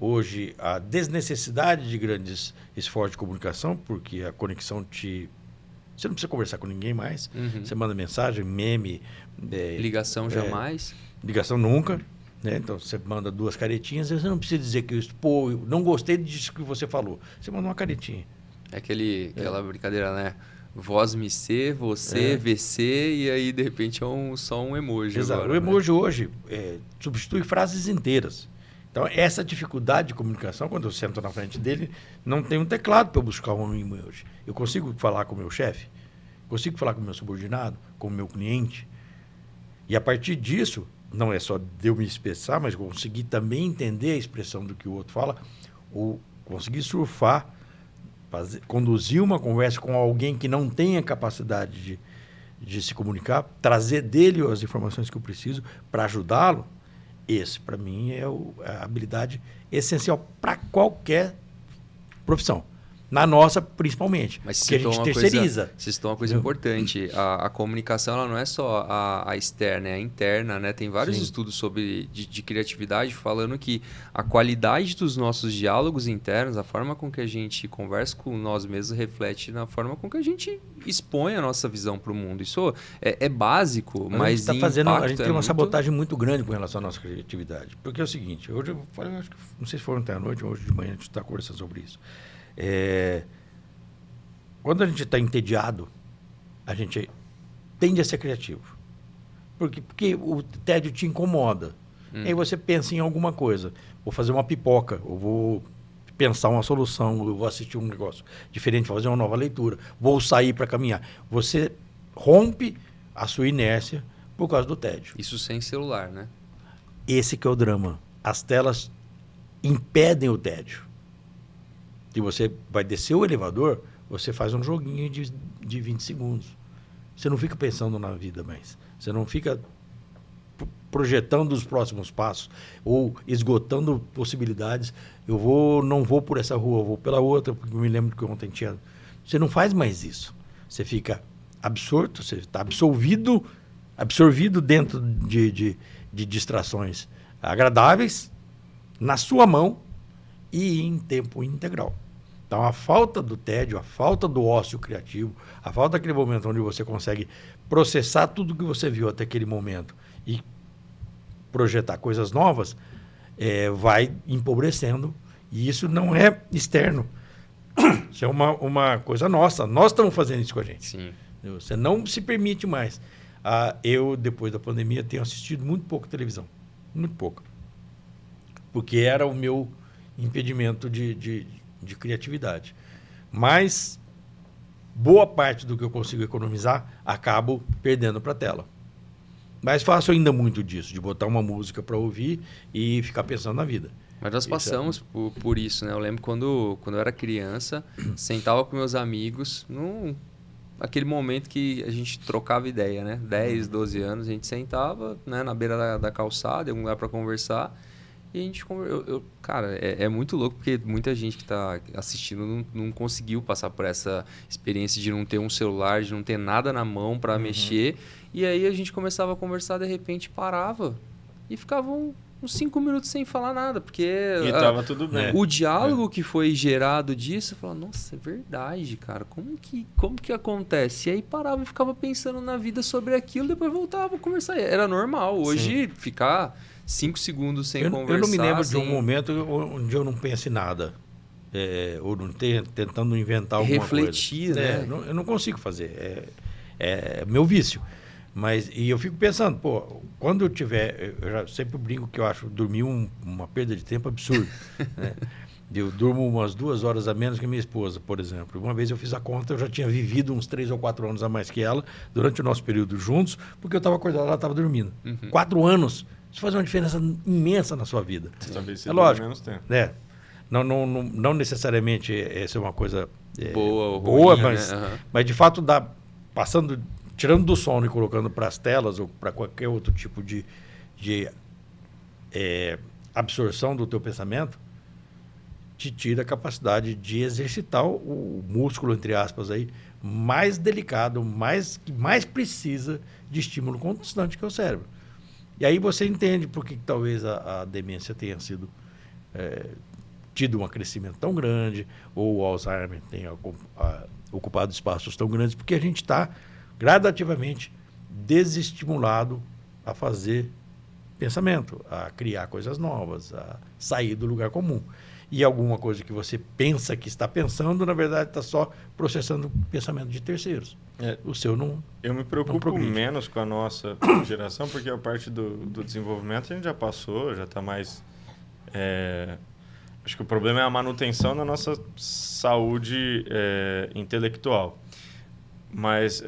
Hoje, a desnecessidade de grandes esforços de comunicação, porque a conexão você não precisa conversar com ninguém mais. Você manda mensagem, meme. Ligação jamais? Ligação nunca. Né? Então, você manda 2 caretinhas, você não precisa dizer que eu não gostei disso que você falou. Você manda uma caretinha. É aquela brincadeira, né? Voz me C, você, VC, e aí, de repente, só um emoji. Exato. Agora, o emoji hoje substitui frases inteiras. Então, essa dificuldade de comunicação, quando eu sento na frente dele, não tem um teclado para eu buscar um emoji. Eu consigo falar com o meu chefe, consigo falar com o meu subordinado, com o meu cliente. E a partir disso, não é só de eu me expressar, mas conseguir também entender a expressão do que o outro fala, ou conseguir surfar, conduzir uma conversa com alguém que não tenha capacidade de se comunicar, trazer dele as informações que eu preciso para ajudá-lo. Esse, para mim, é a habilidade essencial para qualquer profissão. Na nossa, principalmente. Mas porque a gente terceiriza. Você citou uma coisa importante. A comunicação ela não é só a externa, é a interna, né? Tem vários estudos de criatividade falando que a qualidade dos nossos diálogos internos, a forma com que a gente conversa com nós mesmos, reflete na forma com que a gente expõe a nossa visão para o mundo. Isso é básico, mas a gente tem uma sabotagem muito grande com relação à nossa criatividade. Porque é o seguinte, hoje eu falei, acho que não sei se foram até à noite, hoje de manhã a gente está conversando sobre isso. Quando a gente está entediado, a gente tende a ser criativo. Porque o tédio te incomoda. Aí você pensa em alguma coisa. Vou fazer uma pipoca, eu vou pensar uma solução, eu vou assistir um negócio diferente, fazer uma nova leitura, vou sair para caminhar. Você rompe a sua inércia por causa do tédio. Isso sem celular, né? Esse que é o drama. As telas impedem o tédio. E você vai descer o elevador, você faz um joguinho de 20 segundos. Você não fica pensando na vida mais. Você não fica projetando os próximos passos ou esgotando possibilidades. Não vou por essa rua, eu vou pela outra, porque eu me lembro que ontem tinha... Você não faz mais isso. Você fica absorto, você está absorvido dentro de distrações agradáveis, na sua mão e em tempo integral. Então, a falta do tédio, a falta do ócio criativo, a falta daquele momento onde você consegue processar tudo que você viu até aquele momento e projetar coisas novas, vai empobrecendo. E isso não é externo. Isso é uma coisa nossa. Nós estamos fazendo isso com a gente. Sim. Você não se permite mais. Eu, depois da pandemia, tenho assistido muito pouco televisão. Muito pouco. Porque era o meu impedimento de criatividade. Mas boa parte do que eu consigo economizar, acabo perdendo para a tela. Mas faço ainda muito disso, de botar uma música para ouvir e ficar pensando na vida. Mas nós passamos por isso, né? Eu lembro quando eu era criança, sentava com meus amigos, aquele momento que a gente trocava ideia, né? 10, 12 anos, a gente sentava, né, na beira da calçada, em algum lugar para conversar. E a gente cara, é muito louco, porque muita gente que está assistindo não conseguiu passar por essa experiência de não ter um celular, de não ter nada na mão para mexer. E aí a gente começava a conversar, de repente parava e ficava uns 5 minutos sem falar nada, porque E tava tudo bem. o diálogo que foi gerado disso, eu falava, nossa, é verdade, cara, como que acontece? E aí parava e ficava pensando na vida sobre aquilo, depois voltava a conversar. Era normal. Hoje, ficar 5 segundos sem conversar... Eu não me lembro de um momento onde eu não pense em nada. Ou não tentando inventar alguma refletir, coisa. né? Eu não consigo fazer. É meu vício. E eu fico pensando, quando eu tiver... Eu já sempre brinco que eu acho dormir uma perda de tempo absurda. Né? Eu durmo umas 2 horas a menos que minha esposa, por exemplo. Uma vez eu fiz a conta, eu já tinha vivido uns 3 ou 4 anos a mais que ela durante o nosso período juntos, porque eu estava acordado e ela estava dormindo. 4 anos. Isso faz uma diferença imensa na sua vida. Talvez você lógico. menos tempo. Não necessariamente essa é uma coisa boa ou boa, ruim, mas, né? mas de fato tirando do sono e colocando para as telas ou para qualquer outro tipo de absorção do teu pensamento, te tira a capacidade de exercitar o músculo, entre aspas, aí, mais delicado, que mais precisa de estímulo constante, que é o cérebro. E aí você entende por que talvez a demência tenha sido tido um crescimento tão grande, ou o Alzheimer tenha ocupado espaços tão grandes, porque a gente está gradativamente desestimulado a fazer pensamento, a criar coisas novas, a sair do lugar comum. E alguma coisa que você pensa que está pensando, na verdade, está só processando o pensamento de terceiros. O seu não. Eu me preocupo menos com a nossa geração, porque a parte do desenvolvimento a gente já passou, já está mais... acho que o problema é a manutenção da nossa saúde intelectual. Mas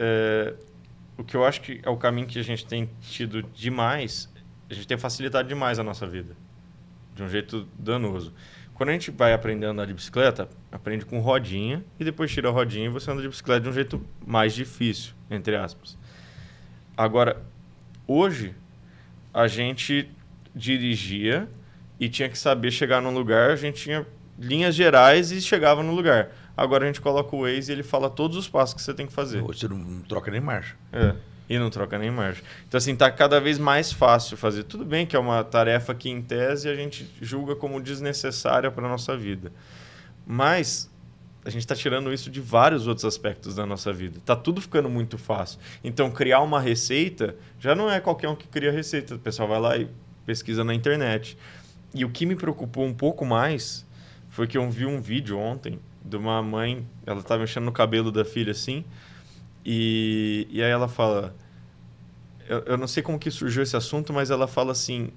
o que eu acho que é o caminho que a gente tem tido demais, a gente tem facilitado demais a nossa vida, de um jeito danoso. Quando a gente vai aprender a andar de bicicleta, aprende com rodinha e depois tira a rodinha e você anda de bicicleta de um jeito mais difícil, entre aspas. Agora, hoje, a gente dirigia e tinha que saber chegar num lugar, a gente tinha linhas gerais e chegava no lugar. Agora a gente coloca o Waze e ele fala todos os passos que você tem que fazer. Você não troca nem marcha. E não troca nem marcha. Então, assim, tá cada vez mais fácil fazer. Tudo bem que é uma tarefa que, em tese, a gente julga como desnecessária para a nossa vida. Mas a gente está tirando isso de vários outros aspectos da nossa vida. Tá tudo ficando muito fácil. Então, criar uma receita já não é qualquer um que cria receita. O pessoal vai lá e pesquisa na internet. E o que me preocupou um pouco mais foi que eu vi um vídeo ontem de uma mãe, ela estava mexendo no cabelo da filha assim, e aí ela fala, eu não sei como que surgiu esse assunto, mas ela fala assim,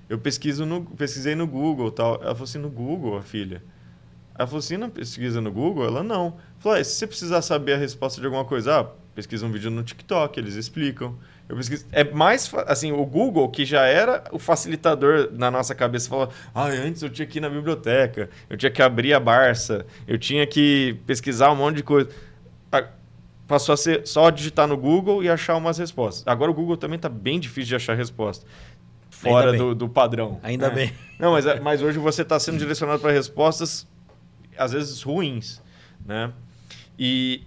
eu pesquisei no Google, tal. Ela falou assim, no Google, a filha? Ela falou assim, não pesquisa no Google? Ela não. Falou, se você precisar saber a resposta de alguma coisa, pesquisa um vídeo no TikTok, eles explicam. Eu pesquiso. É mais, assim, o Google, que já era o facilitador na nossa cabeça, falou, antes eu tinha que ir na biblioteca, eu tinha que abrir a Barça, eu tinha que pesquisar um monte de coisa. Passou a ser só digitar no Google e achar umas respostas. Agora o Google também está bem difícil de achar resposta. Fora do padrão. Ainda bem. Não, mas hoje você está sendo direcionado para respostas, às vezes, ruins. Né? E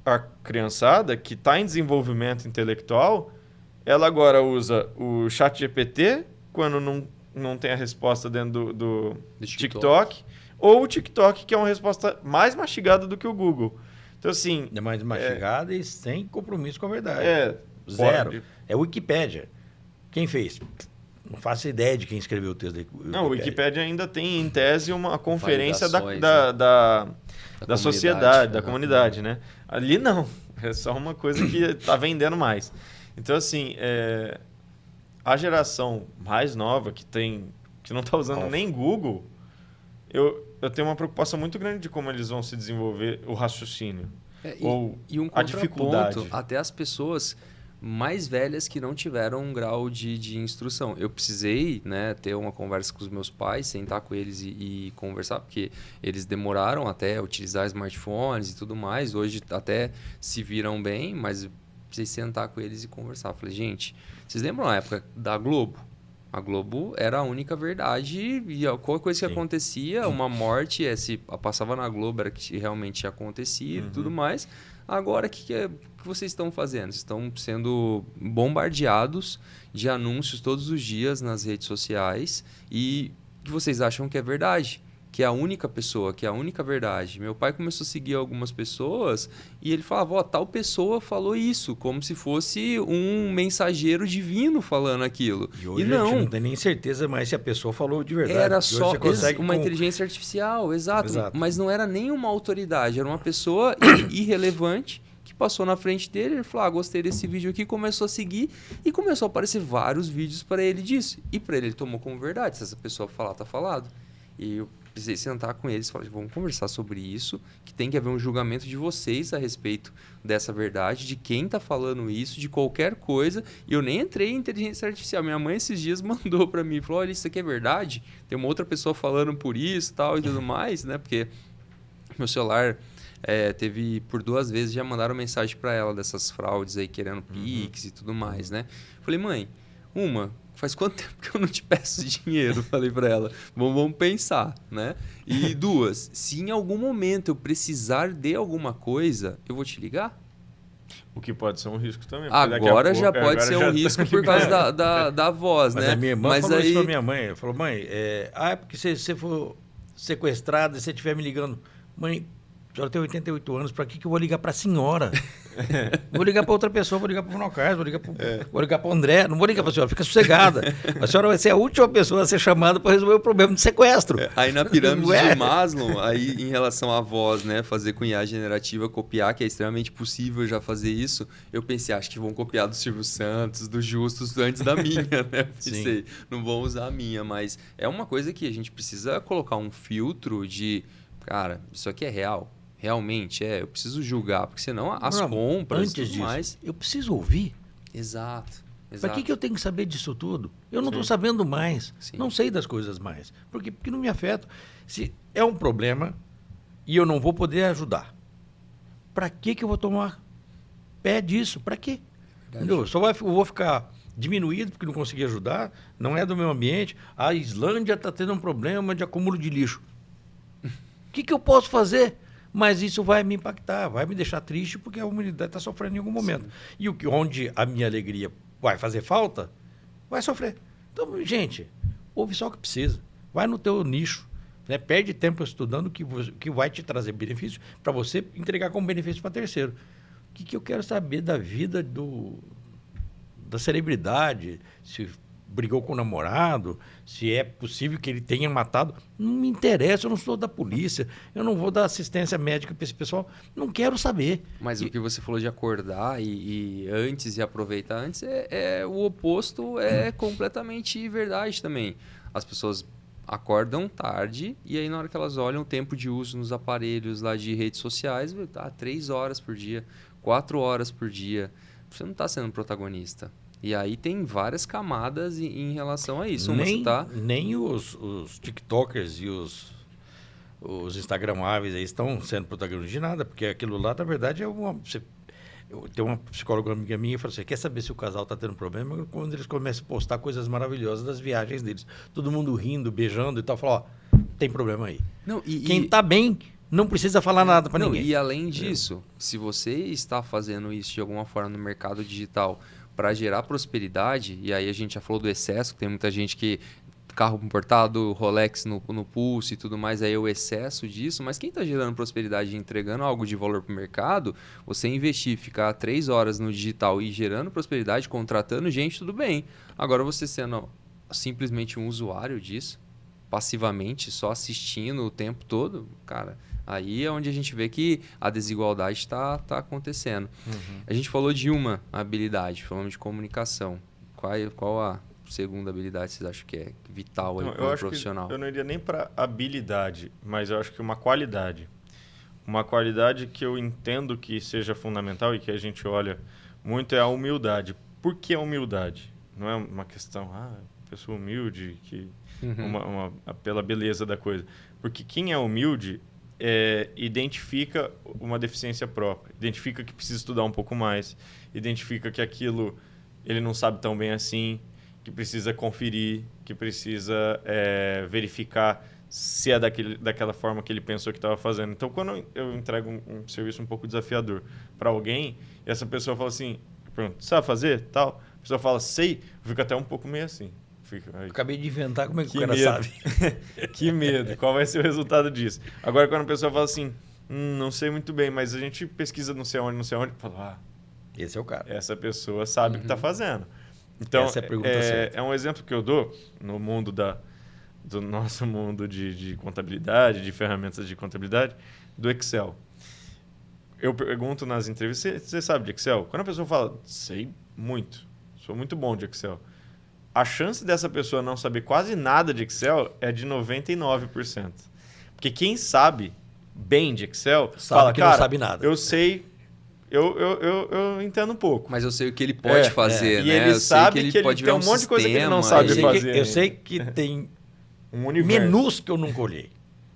a criançada que está em desenvolvimento intelectual, ela agora usa o ChatGPT quando não tem a resposta dentro do TikTok, ou o TikTok, que é uma resposta mais mastigada do que o Google. Então, assim... É mais mastigada e sem compromisso com a verdade. Zero. Pode. É Wikipédia. Quem fez? Não faço ideia de quem escreveu o texto da Wikipédia. Não, o Wikipédia ainda tem, em tese, uma conferência da sociedade, da comunidade, né? Ali não. É só uma coisa que está vendendo mais. Então, assim, a geração mais nova que não está usando nem Google, eu tenho uma preocupação muito grande de como eles vão se desenvolver o raciocínio. E um a dificuldade. Até as pessoas mais velhas que não tiveram um grau de instrução. Eu precisei, né, ter uma conversa com os meus pais, sentar com eles e conversar, porque eles demoraram até utilizar smartphones e tudo mais. Hoje até se viram bem, mas precisei sentar com eles e conversar. Falei, gente, vocês lembram a época da Globo? A Globo era a única verdade e qualquer coisa que acontecia, uma morte, se passava na Globo, era que realmente acontecia e tudo mais. Agora, o que vocês estão fazendo? Estão sendo bombardeados de anúncios todos os dias nas redes sociais e que vocês acham que é verdade, que é a única pessoa, que é a única verdade. Meu pai começou a seguir algumas pessoas e ele falava, tal pessoa falou isso, como se fosse um mensageiro divino falando aquilo. E hoje a gente não tem nem certeza mais se a pessoa falou de verdade. Era só uma inteligência artificial, exato. Mas não era nenhuma autoridade, era uma pessoa irrelevante que passou na frente dele, ele falou, gostei desse vídeo aqui, começou a seguir e começou a aparecer vários vídeos para ele disso. E para ele tomou como verdade, se essa pessoa falar, tá falado. E eu precisei sentar com eles e falar, vamos conversar sobre isso, que tem que haver um julgamento de vocês a respeito dessa verdade, de quem está falando isso, de qualquer coisa. E eu nem entrei em inteligência artificial. Minha mãe esses dias mandou para mim, falou, olha, isso aqui é verdade? Tem uma outra pessoa falando por isso tal, e tudo mais, né? Porque meu celular teve, por 2 vezes, já mandaram mensagem para ela dessas fraudes aí, querendo Pix e tudo mais, né? Falei, mãe, faz quanto tempo que eu não te peço dinheiro? Falei para ela. Vamos pensar, né? E 2, se em algum momento eu precisar de alguma coisa, eu vou te ligar? O que pode ser um risco também. Agora já pode ser um risco por causa da voz, mas né? A minha irmã falou isso pra minha mãe. Ela falou, mãe, é porque se você for sequestrado e você estiver me ligando, mãe, a senhora tem 88 anos, para que eu vou ligar para a senhora? Vou ligar para outra pessoa, vou ligar para o Bruno Carlos, vou ligar para o André, não vou ligar para a senhora, fica sossegada. A senhora vai ser a última pessoa a ser chamada para resolver o problema de sequestro. Aí na pirâmide de Maslow, aí em relação à voz, né, fazer com IA generativa, copiar, que é extremamente possível já fazer isso, eu pensei, acho que vão copiar do Silvio Santos, do Justus, antes da minha, né? Pensei, não vão usar a minha, mas é uma coisa que a gente precisa colocar um filtro de, cara, isso aqui é real. Realmente eu preciso julgar, porque senão as compras antes e tudo disso, mais... eu preciso ouvir. Exato. Para que eu tenho que saber disso tudo? Eu não estou sabendo mais. Sim. Não sei das coisas mais. Porque não me afeta. Se é um problema e eu não vou poder ajudar, para que eu vou tomar pé disso? Para quê? Eu vou ficar diminuído porque não consegui ajudar, não é do meu ambiente. A Islândia está tendo um problema de acúmulo de lixo. O que eu posso fazer? Mas isso vai me impactar, vai me deixar triste porque a humanidade está sofrendo em algum momento. Sim. E onde a minha alegria vai fazer falta, vai sofrer. Então, gente, ouve só o que precisa. Vai no teu nicho, né? Perde tempo estudando o que vai te trazer benefício para você entregar como benefício para terceiro. O que eu quero saber da vida da celebridade, se brigou com o namorado, se é possível que ele tenha matado. Não me interessa, eu não sou da polícia, eu não vou dar assistência médica para esse pessoal, não quero saber. Mas o que você falou de acordar e antes e aproveitar antes, o oposto é completamente verdade também. As pessoas acordam tarde e aí na hora que elas olham o tempo de uso nos aparelhos lá de redes sociais, 3 horas por dia, 4 horas por dia. Você não está sendo protagonista. E aí tem várias camadas em relação a isso. Nem os TikTokers e os Instagramáveis aí estão sendo protagonistas de nada, porque aquilo lá, na verdade, tem uma psicóloga amiga minha que falou assim, quer saber se o casal está tendo problema? Quando eles começam a postar coisas maravilhosas das viagens deles. Todo mundo rindo, beijando e tal, fala, tem problema aí. Não, Quem está bem não precisa falar nada para ninguém. E além disso, se você está fazendo isso de alguma forma no mercado digital para gerar prosperidade, e aí a gente já falou do excesso, tem muita gente que carro importado, Rolex no pulso e tudo mais, aí é o excesso disso, mas quem está gerando prosperidade e entregando algo de valor para o mercado, você investir, ficar 3 horas no digital e gerando prosperidade, contratando gente, tudo bem. Agora você sendo simplesmente um usuário disso, passivamente, só assistindo o tempo todo, cara, aí é onde a gente vê que a desigualdade está acontecendo. Uhum. A gente falou de uma habilidade, falamos de comunicação. Qual a segunda habilidade vocês acham que é vital aí para o profissional? Eu não iria nem para habilidade, mas eu acho que uma qualidade. Uma qualidade que eu entendo que seja fundamental e que a gente olha muito é a humildade. Por que a humildade? Não é uma questão, pessoa humilde, pela beleza da coisa. Porque quem é humilde identifica uma deficiência própria, identifica que precisa estudar um pouco mais, identifica que aquilo ele não sabe tão bem assim, que precisa conferir, que precisa verificar se é daquela forma que ele pensou que estava fazendo. Então, quando eu entrego um serviço um pouco desafiador para alguém, e essa pessoa fala assim, pronto, sabe fazer? Tal. A pessoa fala, sei, eu fico até um pouco meio assim. Acabei de inventar, como é que o cara medo. sabe? Que medo, qual vai ser o resultado disso? Agora, quando a pessoa fala assim, não sei muito bem, mas a gente pesquisa não sei onde, fala, esse é o cara. Essa pessoa sabe o que está fazendo. Então, essa é a pergunta certa. É um exemplo que eu dou no mundo do nosso mundo de contabilidade, de ferramentas de contabilidade, do Excel. Eu pergunto nas entrevistas, você sabe de Excel? Quando a pessoa fala, sei muito, sou muito bom de Excel, a chance dessa pessoa não saber quase nada de Excel é de 99%. Porque quem sabe bem de Excel, fala, que não sabe nada. Eu sei, eu entendo um pouco. Mas eu sei o que ele pode fazer, né? E ele sabe que ele pode tem um monte de coisa que ele não sabe fazer. Eu sei que tem menus que eu nunca olhei,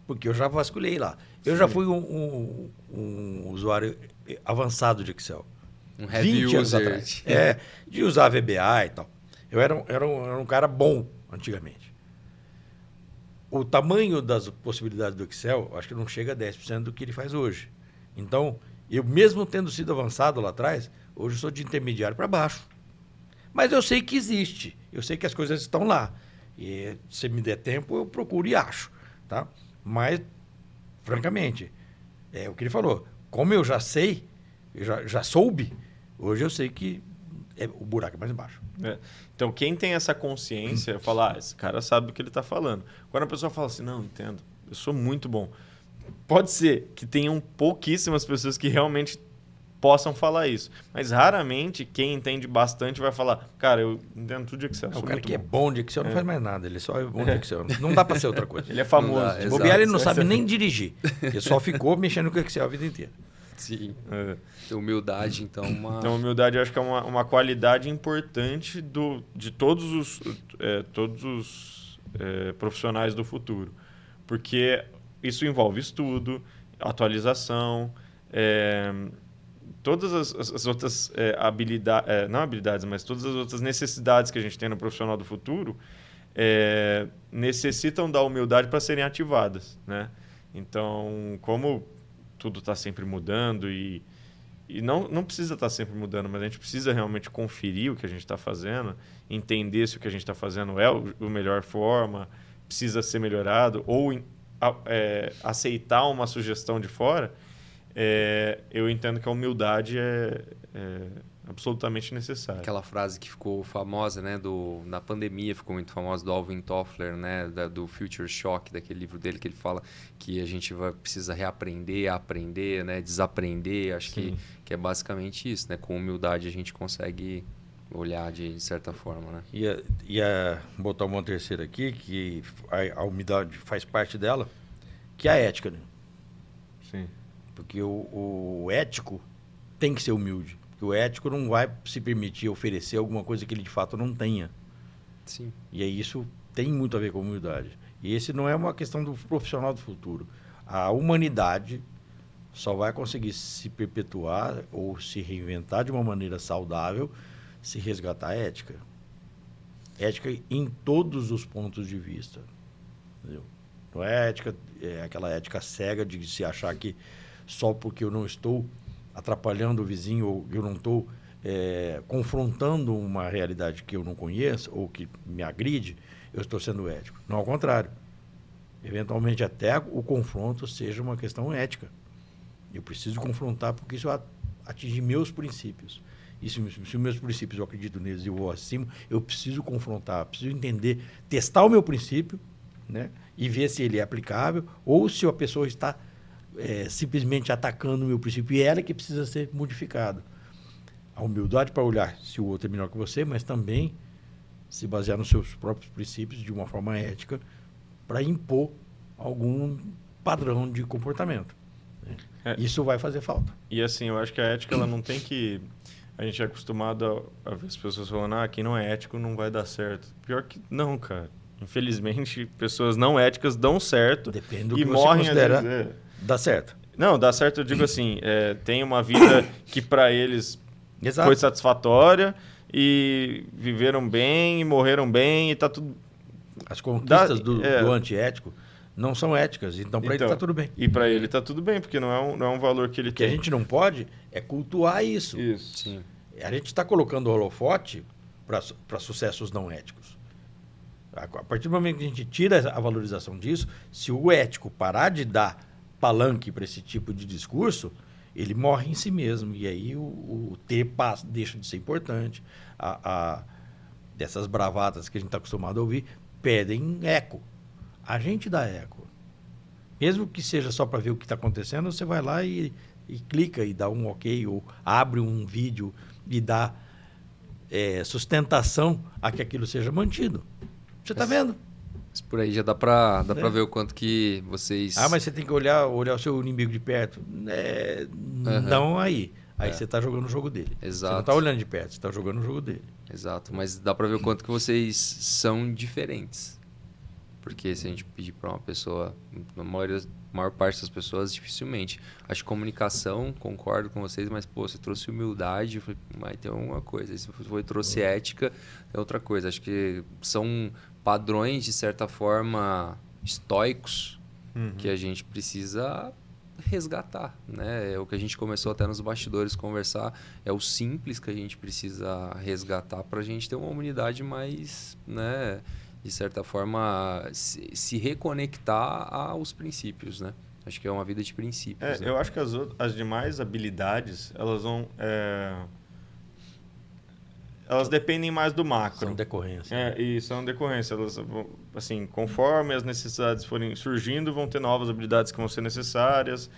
porque eu já vasculhei lá. Eu já fui um usuário avançado de Excel. Um heavy user. De usar VBA e tal. Eu era um cara bom antigamente. O tamanho das possibilidades do Excel, acho que não chega a 10% do que ele faz hoje. Então, eu mesmo tendo sido avançado lá atrás, hoje eu sou de intermediário para baixo. Mas eu sei que existe. Eu sei que as coisas estão lá. E se me der tempo, eu procuro e acho. Tá? Mas, francamente, é o que ele falou. Como eu já sei, eu já soube, hoje eu sei que o buraco é mais embaixo. Então, quem tem essa consciência, fala, esse cara sabe o que ele está falando. Quando a pessoa fala assim, não, entendo, eu sou muito bom. Pode ser que tenham pouquíssimas pessoas que realmente possam falar isso. Mas raramente quem entende bastante vai falar, cara, eu entendo tudo de Excel. O cara que é bom de Excel não faz mais nada, ele só é bom de Excel. Não dá para ser outra coisa. Ele é famoso. O bobear, ele não sabe nem dirigir. Ele só ficou mexendo com Excel a vida inteira. Sim. Humildade, então, Então, humildade eu acho que é uma qualidade importante de todos os profissionais do futuro. Porque isso envolve estudo, atualização, todas as outras habilidades, não habilidades, mas todas as outras necessidades que a gente tem no profissional do futuro necessitam da humildade para serem ativadas, né? Então, como tudo está sempre mudando e não precisa estar sempre mudando, mas a gente precisa realmente conferir o que a gente está fazendo, entender se o que a gente está fazendo é a melhor forma, precisa ser melhorado, ou aceitar uma sugestão de fora, eu entendo que a humildade absolutamente necessário. Aquela frase que ficou famosa, né, na pandemia ficou muito famosa, do Alvin Toffler, né, do Future Shock, daquele livro dele que ele fala que a gente precisa reaprender, aprender, né, desaprender. Acho que é basicamente isso, né? Com humildade a gente consegue olhar de certa forma, né? Botar uma terceira aqui, que a humildade faz parte dela, que é a ética, né? Sim. Porque o ético tem que ser humilde. Porque o ético não vai se permitir oferecer alguma coisa que ele de fato não tenha. Sim. E aí isso tem muito a ver com humildade. E esse não é uma questão do profissional do futuro. A humanidade só vai conseguir se perpetuar ou se reinventar de uma maneira saudável se resgatar a ética. Ética em todos os pontos de vista. Entendeu? Não é ética, aquela ética cega de se achar que só porque eu não estou atrapalhando o vizinho ou eu não estou confrontando uma realidade que eu não conheço ou que me agride, eu estou sendo ético. Não, ao contrário. Eventualmente até o confronto seja uma questão ética. Eu preciso confrontar porque isso atinge meus princípios. E se os meus princípios eu acredito neles e eu vou acima, eu preciso confrontar, preciso entender, testar o meu princípio, né, e ver se ele é aplicável ou se a pessoa está simplesmente atacando o meu princípio e ela que precisa ser modificada. A humildade para olhar se o outro é melhor que você, mas também se basear nos seus próprios princípios de uma forma ética para impor algum padrão de comportamento. Né? Isso vai fazer falta. E assim, eu acho que a ética ela não tem que... A gente é acostumado a ver as pessoas falando quem não é ético não vai dar certo. Pior que não, cara. Infelizmente, pessoas não éticas dão certo. Depende do e que morrem você considera dá certo. Não, dá certo, eu digo assim, tem uma vida que para eles Exato. foi satisfatória e viveram bem e morreram bem e tá tudo... As conquistas do antiético não são éticas, então para ele está tudo bem. E para ele está tudo bem, porque não é um valor que ele tem. O que a gente não pode é cultuar isso. Isso. Sim. A gente está colocando o holofote para sucessos não éticos. A partir do momento que a gente tira a valorização disso, se o ético parar de dar palanque para esse tipo de discurso, ele morre em si mesmo. E aí o ter paz deixa de ser importante. Dessas bravatas que a gente está acostumado a ouvir, pedem eco. A gente dá eco. Mesmo que seja só para ver o que está acontecendo, você vai lá e clica e dá um ok, ou abre um vídeo e dá sustentação a que aquilo seja mantido. Você está vendo? Mas por aí já dá para ver o quanto que vocês... Mas você tem que olhar o seu inimigo de perto. Não aí. Aí você está jogando o jogo dele. Exato. Você não está olhando de perto, você está jogando o jogo dele. Exato, mas dá para ver o quanto que vocês são diferentes. Porque se a gente pedir para uma pessoa, a maior parte das pessoas, dificilmente. Acho que comunicação, concordo com vocês, mas, você trouxe humildade, vai ter alguma coisa. Se você trouxe ética, é outra coisa. Acho que são padrões, de certa forma, estoicos, que a gente precisa resgatar, né? É o que a gente começou até nos bastidores conversar, é o simples que a gente precisa resgatar para a gente ter uma humanidade mais, né, de certa forma, se reconectar aos princípios, né? Acho que é uma vida de princípios. Né? Eu acho que as demais habilidades, elas vão... elas dependem mais do macro. São decorrência. E são decorrência. Elas, assim, conforme as necessidades forem surgindo, vão ter novas habilidades que vão ser necessárias,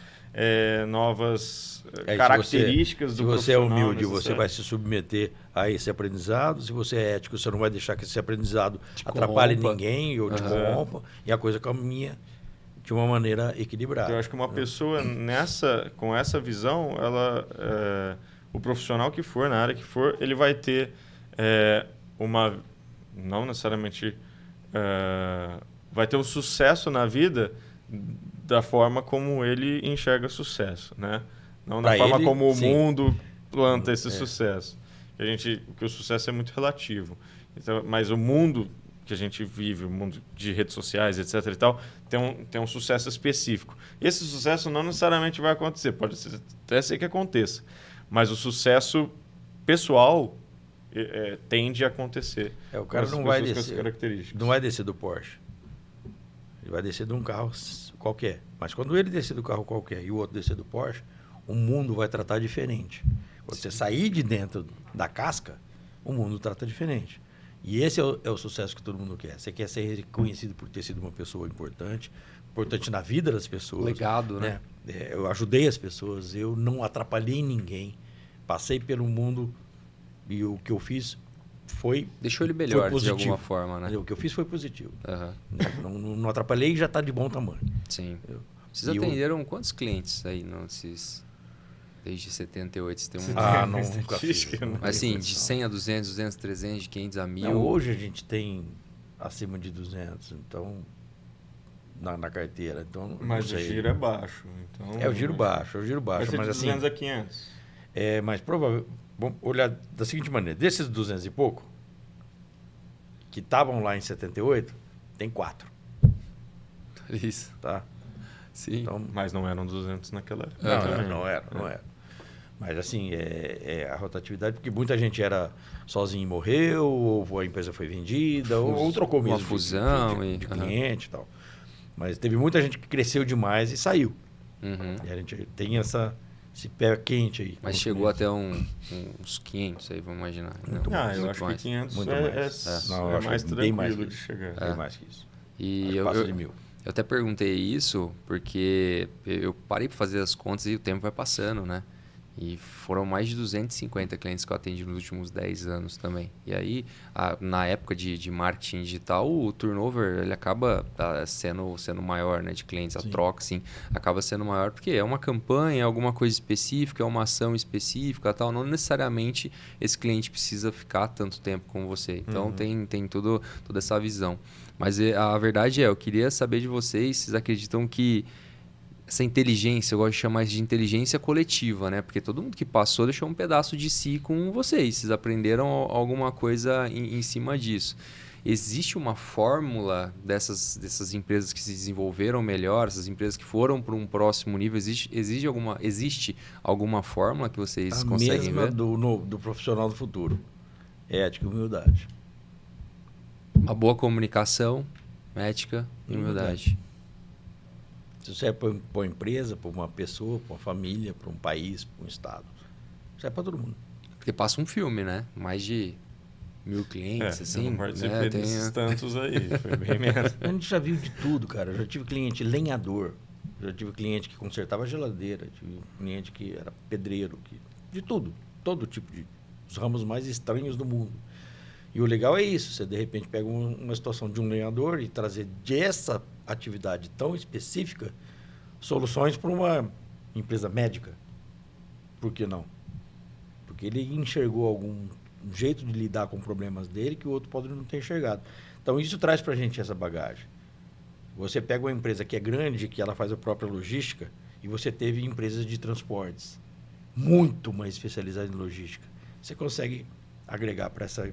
novas características do profissional. Se você é humilde, você vai se submeter a esse aprendizado. Se você é ético, você não vai deixar que esse aprendizado atrapalhe ninguém ou te corrompa. E a coisa caminha de uma maneira equilibrada. Eu acho que uma pessoa com essa visão, o profissional que for, na área que for, ele vai ter não necessariamente vai ter um sucesso na vida da forma como ele enxerga sucesso, né? Não da forma como o mundo planta esse sucesso. Que o sucesso é muito relativo. Então, mas o mundo que a gente vive, o mundo de redes sociais, etc. e tal, tem um sucesso específico. Esse sucesso não necessariamente vai acontecer, pode até ser que aconteça. Mas o sucesso pessoal tende a acontecer. O cara não vai descer do Porsche. Ele vai descer de um carro qualquer. Mas quando ele descer do carro qualquer e o outro descer do Porsche, o mundo vai tratar diferente. Você sair de dentro da casca, o mundo trata diferente. E esse é o sucesso que todo mundo quer. Você quer ser reconhecido por ter sido uma pessoa importante na vida das pessoas. Legado, né? Eu ajudei as pessoas, eu não atrapalhei ninguém. Passei pelo mundo e o que eu fiz foi Deixou ele melhor, foi de alguma forma, né? O que eu fiz foi positivo. Uhum. Não atrapalhei e já está de bom tamanho. Sim. Vocês atenderam quantos clientes aí desde 78? Vocês têm Nunca fiz. Mas assim, de 100 a 200, 200, 300, de 500 a 1000? Hoje a gente tem acima de 200, então, na carteira. Então, mas o giro é baixo. Então, é o giro baixo. Vai ser mas de assim, 200 a 500. Mas provavelmente, vamos olhar da seguinte maneira. Desses 200 e pouco, que estavam lá em 78, tem 4. Isso. Tá? Sim. Então, mas não eram 200 naquela época. Não era. Mas assim, a rotatividade, porque muita gente era sozinho e morreu, ou a empresa foi vendida, ou trocou mesmo uma fusão de cliente e tal. Mas teve muita gente que cresceu demais e saiu. Uhum. E a gente tem esse pé quente aí. Mas chegou até uns 500 aí, vamos imaginar. Eu acho que 500 muito mais. Não, eu acho mais bem mais tranquilo que de chegar. Bem mais que isso. E passa de 1000. Eu até perguntei isso porque eu parei para fazer as contas e o tempo vai passando, né? E foram mais de 250 clientes que eu atendi nos últimos 10 anos também. E aí, na época de marketing digital, o turnover ele acaba sendo maior, né, de clientes. A troca, assim, acaba sendo maior porque é uma campanha, é alguma coisa específica, é uma ação específica, tal. Não necessariamente esse cliente precisa ficar tanto tempo com você. Então, tem toda essa visão. Mas a verdade eu queria saber de vocês acreditam que essa inteligência, eu gosto de chamar isso de inteligência coletiva, né? Porque todo mundo que passou deixou um pedaço de si com vocês. Vocês aprenderam alguma coisa em cima disso. Existe uma fórmula dessas empresas que se desenvolveram melhor, essas empresas que foram para um próximo nível? Existe alguma fórmula que vocês conseguem ver? A mesma do profissional do futuro. Ética e humildade. Uma boa comunicação, ética e humildade. Se você é para uma empresa, para uma pessoa, para uma família, para um país, para um estado. Isso é para todo mundo. Porque passa um filme, né? Mais de 1000 clientes, assim. Eu não participei desses tantos aí. Foi bem menos. A gente já viu de tudo, cara. Eu já tive cliente lenhador. Já tive cliente que consertava geladeira. Tive cliente que era pedreiro. De tudo. Todo tipo os ramos mais estranhos do mundo. E o legal é isso. Você, de repente, pega uma situação de um lenhador e trazer dessa atividade tão específica soluções para uma empresa médica. Por que não? Porque ele enxergou algum jeito de lidar com problemas dele que o outro pode não ter enxergado. Então, isso traz para a gente essa bagagem. Você pega uma empresa que é grande, que ela faz a própria logística, e você teve empresas de transportes muito mais especializadas em logística. Você consegue agregar para essa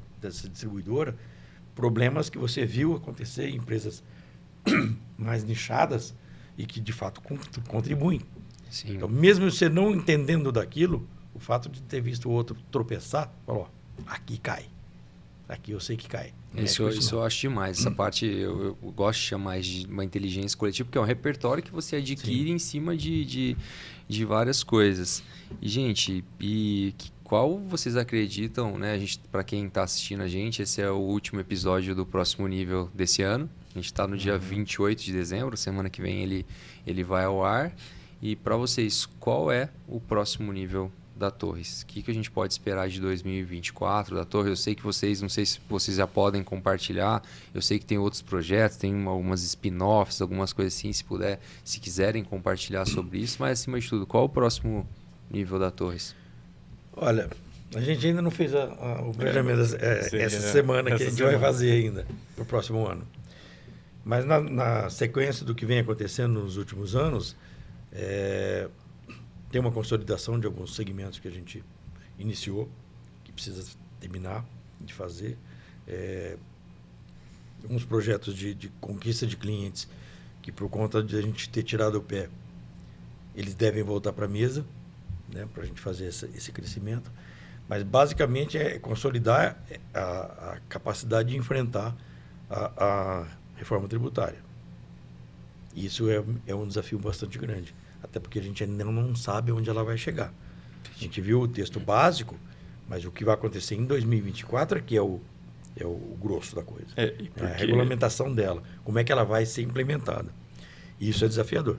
distribuidora problemas que você viu acontecer em empresas mais nichadas e que, de fato, contribuem. Sim. Então, mesmo você não entendendo daquilo, o fato de ter visto o outro tropeçar, falou, aqui cai. Aqui eu sei que cai. Isso eu acho demais. Essa parte eu gosto de chamar de uma inteligência coletiva, porque é um repertório que você adquire em cima de várias coisas. E, gente, qual vocês acreditam, né? Para quem está assistindo a gente, esse é o último episódio do Próximo Nível desse ano. A gente está no dia 28 de dezembro, semana que vem ele vai ao ar. E para vocês, qual é o próximo nível da Torres? O que a gente pode esperar de 2024 da Torres? Eu sei que vocês, não sei se vocês já podem compartilhar, eu sei que tem outros projetos, tem algumas spin-offs, algumas coisas assim, se quiserem compartilhar sobre isso, mas acima de tudo, qual é o próximo nível da Torres? Olha, a gente ainda não fez o planejamento essa semana que a gente vai fazer ainda, para o próximo ano. Mas na sequência do que vem acontecendo nos últimos anos, tem uma consolidação de alguns segmentos que a gente iniciou, que precisa terminar de fazer. Alguns projetos de conquista de clientes que, por conta de a gente ter tirado o pé, eles devem voltar para a mesa, né, para a gente fazer esse crescimento. Mas, basicamente, é consolidar a capacidade de enfrentar a reforma tributária. Isso é um desafio bastante grande. Até porque a gente ainda não sabe onde ela vai chegar. A gente viu o texto básico, mas o que vai acontecer em 2024 é que é o grosso da coisa. A regulamentação dela. Como é que ela vai ser implementada. E isso é desafiador.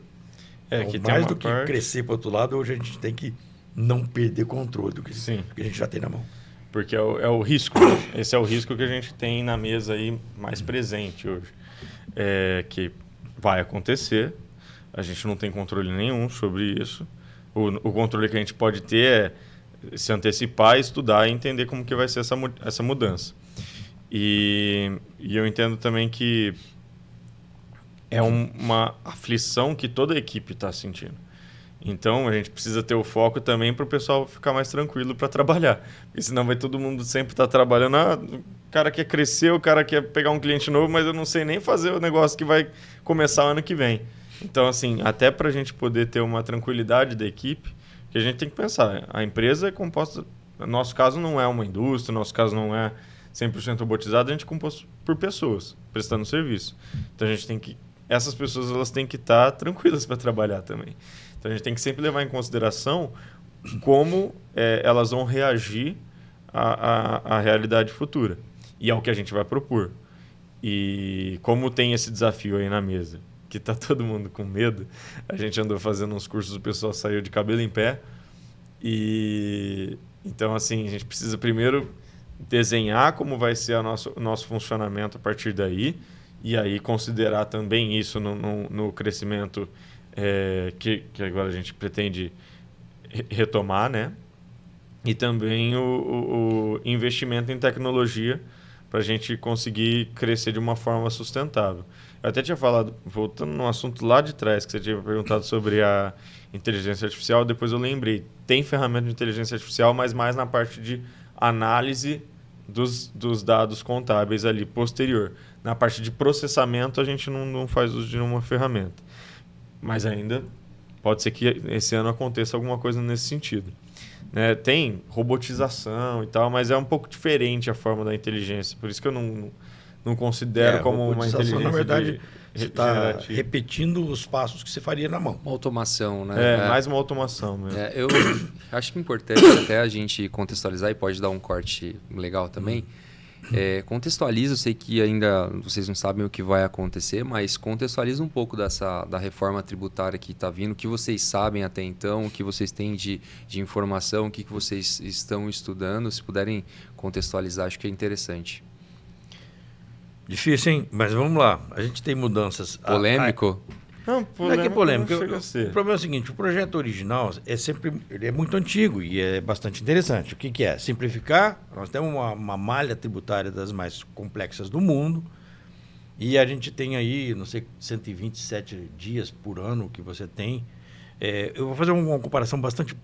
Então, que mais do que crescer para o outro lado, hoje a gente tem que não perder controle do que a gente já tem na mão. Porque é o risco. Né? Esse é o risco que a gente tem na mesa aí mais presente hoje. Que vai acontecer. A gente não tem controle nenhum sobre isso. O controle que a gente pode ter é se antecipar, estudar e entender como que vai ser essa mudança. E eu entendo também que é uma aflição que toda a equipe está sentindo. Então, a gente precisa ter o foco também para o pessoal ficar mais tranquilo para trabalhar. Porque senão vai todo mundo sempre estar trabalhando. O cara quer crescer, o cara quer pegar um cliente novo, mas eu não sei nem fazer o negócio que vai começar ano que vem. Então, assim, até para a gente poder ter uma tranquilidade da equipe, que a gente tem que pensar. A empresa é composta... No nosso caso, não é uma indústria, no nosso caso, não é 100% robotizado, a gente é composto por pessoas prestando serviço. Então, a gente tem que... Essas pessoas elas têm que estar tranquilas para trabalhar também. Então, a gente tem que sempre levar em consideração como elas vão reagir à realidade futura. E é o que a gente vai propor. E como tem esse desafio aí na mesa, que está todo mundo com medo, a gente andou fazendo uns cursos, o pessoal saiu de cabelo em pé. E então, assim, a gente precisa primeiro desenhar como vai ser o nosso funcionamento a partir daí, e aí considerar também isso no crescimento que agora a gente pretende retomar, né? E também o investimento em tecnologia para a gente conseguir crescer de uma forma sustentável. Eu até tinha falado, voltando no assunto lá de trás, que você tinha perguntado sobre a inteligência artificial, depois eu lembrei, tem ferramenta de inteligência artificial, mas mais na parte de análise dos dados contábeis ali posterior. Na parte de processamento, a gente não faz uso de nenhuma ferramenta. Mas ainda pode ser que esse ano aconteça alguma coisa nesse sentido. Né? Tem robotização e tal, mas é um pouco diferente a forma da inteligência. Por isso que eu não considero como uma inteligência. Na verdade, você está repetindo os passos que você faria na mão. Uma automação, né? Mais uma automação mesmo. Eu acho que é importante até a gente contextualizar, e pode dar um corte legal também. Contextualiza, eu sei que ainda vocês não sabem o que vai acontecer, mas contextualiza um pouco da reforma tributária que está vindo, o que vocês sabem até então, o que vocês têm de informação, o que vocês estão estudando. Se puderem contextualizar, acho que é interessante. Difícil, hein? Mas vamos lá. A gente tem mudanças... Polêmico? Não é que é polêmico. O problema é o seguinte, o projeto original ele é muito antigo e é bastante interessante. O que é? Simplificar. Nós temos uma malha tributária das mais complexas do mundo e a gente tem aí, não sei, 127 dias por ano que você tem. Eu vou fazer uma comparação bastante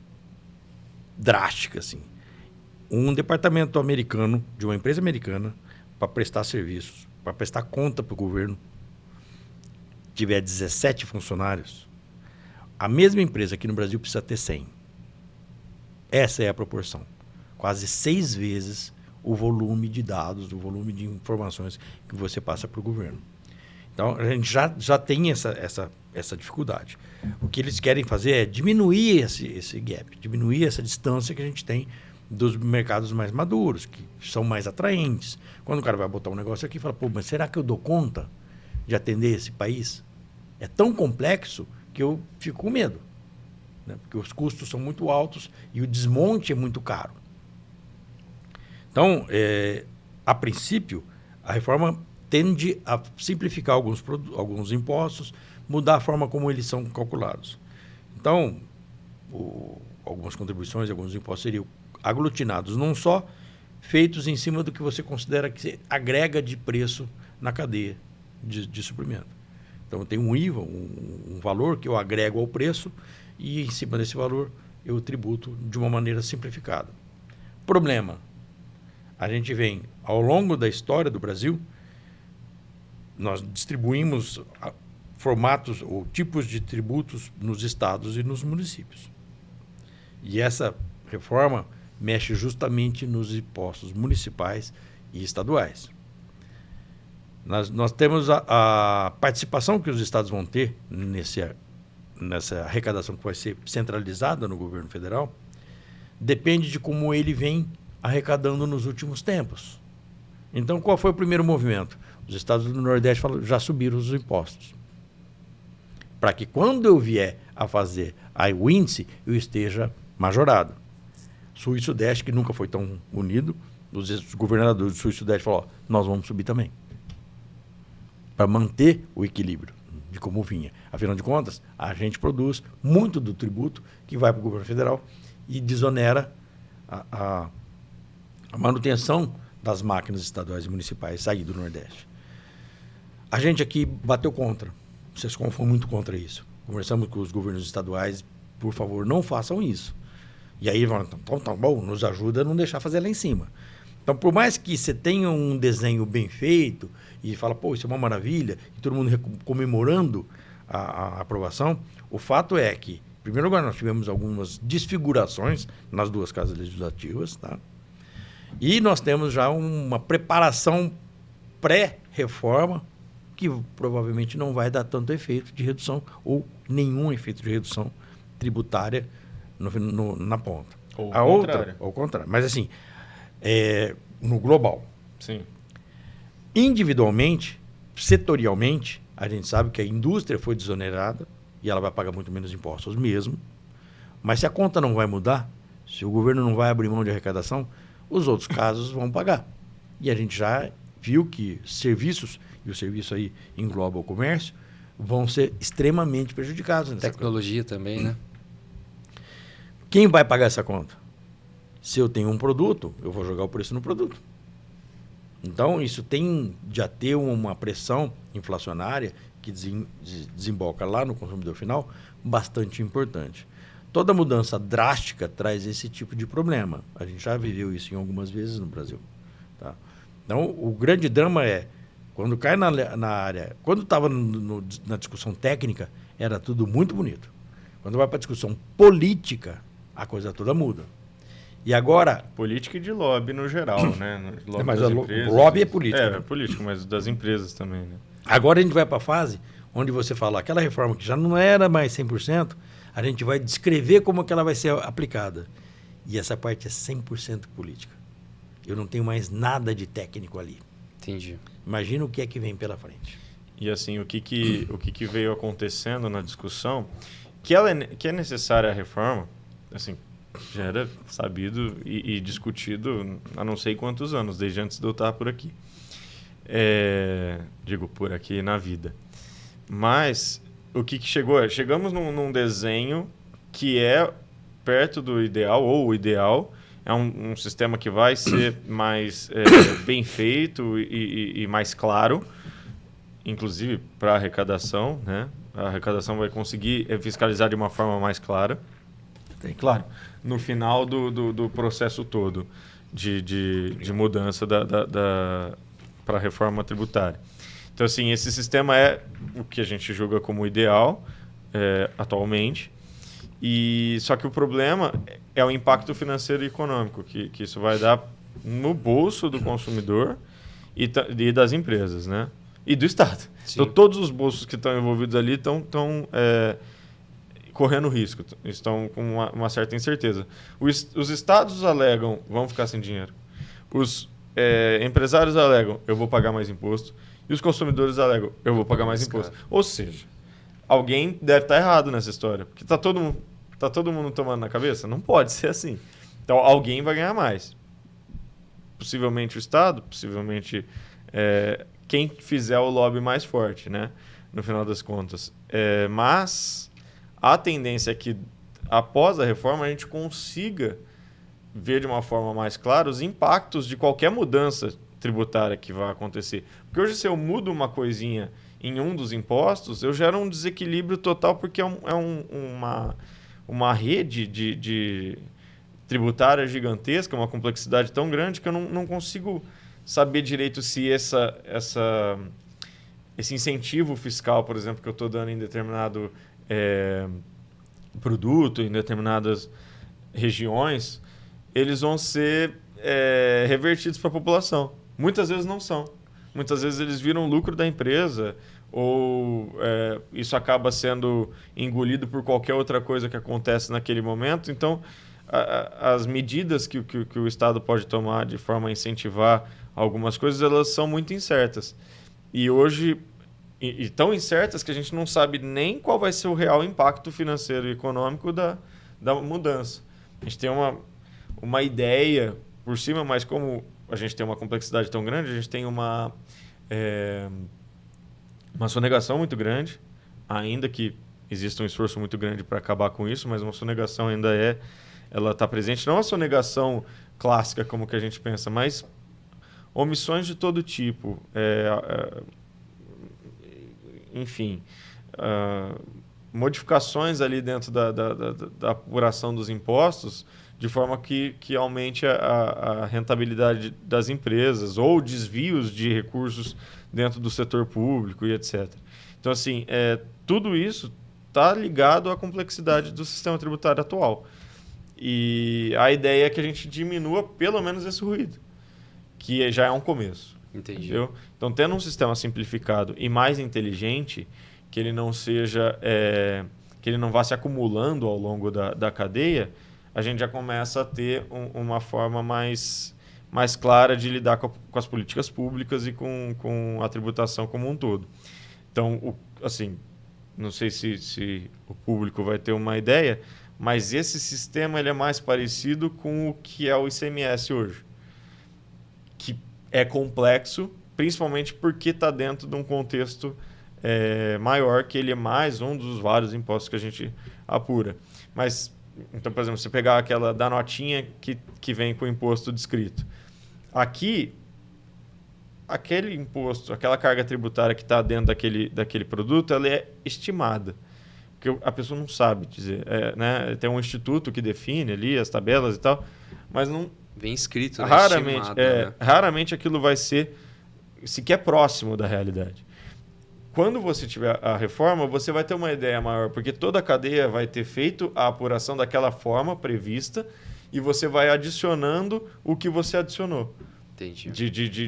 drástica, assim. Um departamento americano, de uma empresa americana, para prestar serviços, para prestar conta para o governo, tiver 17 funcionários, a mesma empresa aqui no Brasil precisa ter 100. Essa é a proporção. Quase 6 vezes o volume de dados, o volume de informações que você passa para o governo. Então, a gente já tem essa dificuldade. O que eles querem fazer é diminuir esse gap, diminuir essa distância que a gente tem dos mercados mais maduros, que são mais atraentes. Quando o cara vai botar um negócio aqui e fala, mas será que eu dou conta de atender esse país? É tão complexo que eu fico com medo, né? Porque os custos são muito altos e o desmonte é muito caro. Então, a princípio, a reforma tende a simplificar alguns impostos, mudar a forma como eles são calculados. Então, algumas contribuições, alguns impostos seriam aglutinados num só, feitos em cima do que você considera que agrega de preço na cadeia de suprimento. Então, tem um IVA, um valor que eu agrego ao preço e, em cima desse valor, eu tributo de uma maneira simplificada. Problema. A gente vem, ao longo da história do Brasil, nós distribuímos formatos ou tipos de tributos nos estados e nos municípios. E essa reforma mexe justamente nos impostos municipais e estaduais. Nós temos a participação que os estados vão ter nessa arrecadação que vai ser centralizada no governo federal, depende de como ele vem arrecadando nos últimos tempos. Então, qual foi o primeiro movimento? Os estados do Nordeste já subiram os impostos. Para que quando eu vier a fazer o índice, eu esteja majorado. Sul e Sudeste, que nunca foi tão unido, os governadores do Sul e Sudeste falaram, nós vamos subir também. Para manter o equilíbrio de como vinha. Afinal de contas, a gente produz muito do tributo que vai para o governo federal e desonera a manutenção das máquinas estaduais e municipais sair do Nordeste. A gente aqui bateu contra. O SESCOM foi muito contra isso. Conversamos com os governos estaduais, por favor, não façam isso. E aí, então tá bom, nos ajuda a não deixar fazer lá em cima. Então, por mais que você tenha um desenho bem feito e fala, pô, isso é uma maravilha, e todo mundo comemorando a aprovação, o fato é que, em primeiro lugar, nós tivemos algumas desfigurações nas duas casas legislativas, tá? E nós temos já uma preparação pré-reforma que provavelmente não vai dar tanto efeito de redução ou nenhum efeito de redução tributária na ponta. Ou a outra, ao contrário. Mas assim, no global. Sim. Individualmente, setorialmente, a gente sabe que a indústria foi desonerada e ela vai pagar muito menos impostos mesmo. Mas se a conta não vai mudar, se o governo não vai abrir mão de arrecadação, os outros casos vão pagar. E a gente já viu que serviços, e o serviço aí engloba o comércio, vão ser extremamente prejudicados. Tecnologia também, né? Quem vai pagar essa conta? Se eu tenho um produto, eu vou jogar o preço no produto. Então, isso tem de ter uma pressão inflacionária que desemboca lá no consumidor final, bastante importante. Toda mudança drástica traz esse tipo de problema. A gente já viveu isso em algumas vezes no Brasil. Tá? Então, o grande drama é, quando cai na área... Quando estava na discussão técnica, era tudo muito bonito. Quando vai para a discussão política, a coisa toda muda. E agora... Política e de lobby no geral, né? Lobby mas das o lobby é político. É político, mas das empresas também, né? Agora a gente vai para a fase onde você fala, aquela reforma que já não era mais 100%, a gente vai descrever como que ela vai ser aplicada. E essa parte é 100% política. Eu não tenho mais nada de técnico ali. Entendi. Imagina o que é que vem pela frente. E assim, o que veio acontecendo na discussão, que é necessária a reforma, assim, já era sabido e discutido há não sei quantos anos, desde antes de eu estar por aqui. Digo, por aqui na vida. Mas o que chegou? Chegamos num desenho que é perto do ideal, ou o ideal. É um sistema que vai ser mais bem feito e mais claro, inclusive para a arrecadação, né? A arrecadação vai conseguir fiscalizar de uma forma mais clara. Tem, claro, no final do processo todo de mudança para a reforma tributária. Então, assim, esse sistema é o que a gente julga como ideal atualmente. Só que o problema é o impacto financeiro e econômico que isso vai dar no bolso do consumidor e das empresas, né? E do Estado. Sim. Então, todos os bolsos que estão envolvidos ali estão correndo risco, estão com uma certa incerteza. Os estados alegam, vão ficar sem dinheiro. Os empresários alegam, eu vou pagar mais imposto. E os consumidores alegam, eu vou pagar mais imposto. Ou seja, alguém deve estar errado nessa história. Porque está todo mundo tomando na cabeça? Não pode ser assim. Então, alguém vai ganhar mais. Possivelmente o Estado, possivelmente quem fizer o lobby mais forte, né? No final das contas. Mas a tendência é que, após a reforma, a gente consiga ver de uma forma mais clara os impactos de qualquer mudança tributária que vai acontecer. Porque hoje, se eu mudo uma coisinha em um dos impostos, eu gero um desequilíbrio total, porque uma rede de tributária gigantesca, uma complexidade tão grande que eu não consigo saber direito se esse incentivo fiscal, por exemplo, que eu estou dando em determinado produto, em determinadas regiões, eles vão ser revertidos para a população. Muitas vezes não são. Muitas vezes eles viram o lucro da empresa ou isso acaba sendo engolido por qualquer outra coisa que acontece naquele momento. Então, as medidas que o Estado pode tomar de forma a incentivar algumas coisas, elas são muito incertas. E hoje, e tão incertas que a gente não sabe nem qual vai ser o real impacto financeiro e econômico da mudança. A gente tem uma ideia por cima, mas como a gente tem uma complexidade tão grande, a gente tem uma sonegação muito grande, ainda que exista um esforço muito grande para acabar com isso, mas uma sonegação ainda ela está presente. Não a sonegação clássica como que a gente pensa, mas omissões de todo tipo, enfim, modificações ali dentro da apuração dos impostos de forma que aumente a rentabilidade das empresas ou desvios de recursos dentro do setor público e etc. Então, assim, tudo isso está ligado à complexidade do sistema tributário atual. E a ideia é que a gente diminua pelo menos esse ruído, que já é um começo. Entendi. Entendeu? Então, tendo um sistema simplificado e mais inteligente, que ele não seja, que ele não vá se acumulando ao longo da cadeia, a gente já começa a ter uma forma mais clara de lidar com as políticas públicas e com a tributação como um todo. Então, assim, não sei se o público vai ter uma ideia, mas esse sistema ele é mais parecido com o que é o ICMS hoje, que é complexo, principalmente porque está dentro de um contexto maior, que ele é mais um dos vários impostos que a gente apura. Mas, então, por exemplo, você pegar aquela da notinha que vem com o imposto descrito. Aqui, aquele imposto, aquela carga tributária que está dentro daquele produto, ela é estimada. Porque a pessoa não sabe dizer. Né? Tem um instituto que define ali as tabelas e tal, mas não... Vem escrito, né? Raramente, Estimado, né? Raramente aquilo vai ser sequer próximo da realidade. Quando você tiver a reforma, você vai ter uma ideia maior, porque toda a cadeia vai ter feito a apuração daquela forma prevista e você vai adicionando o que você adicionou. Entendi.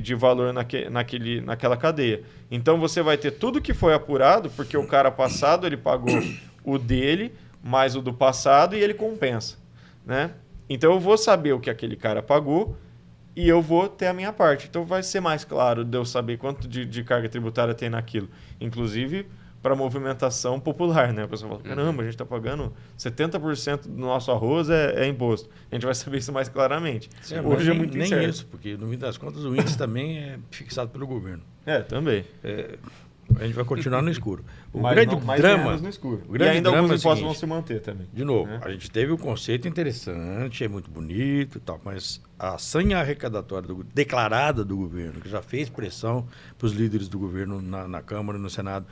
De valor naquela cadeia. Então, você vai ter tudo que foi apurado, porque o cara passado ele pagou o dele, mais o do passado, e ele compensa. Né? Então, eu vou saber o que aquele cara pagou e eu vou ter a minha parte. Então, vai ser mais claro de eu saber quanto de carga tributária tem naquilo. Inclusive, para movimentação popular. Né? A pessoa fala, caramba, a gente está pagando 70% do nosso arroz é imposto. A gente vai saber isso mais claramente. Hoje é muito incerto. Nem isso, porque, no fim das contas, o índice também é fixado pelo governo. Também. A gente vai continuar no escuro. O mais grande drama... no escuro. O grande e ainda drama alguns impostos é vão se manter também. De novo, a gente teve um conceito interessante, é muito bonito e tal, mas a senha arrecadatória declarada do governo, que já fez pressão para os líderes do governo na Câmara e no Senado,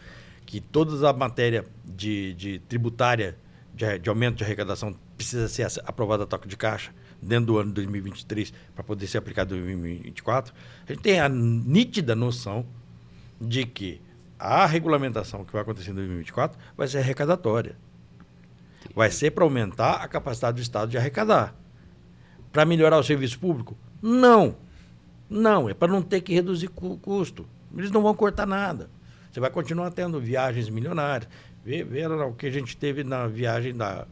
que toda a matéria de tributária, de aumento de arrecadação, precisa ser aprovada a toque de caixa dentro do ano de 2023 para poder ser aplicado em 2024, a gente tem a nítida noção de que a regulamentação que vai acontecer em 2024 vai ser arrecadatória. Vai ser para aumentar a capacidade do Estado de arrecadar. Para melhorar o serviço público? Não. Não, é para não ter que reduzir custo. Eles não vão cortar nada. Você vai continuar tendo viagens milionárias. Vê o que a gente teve na viagem da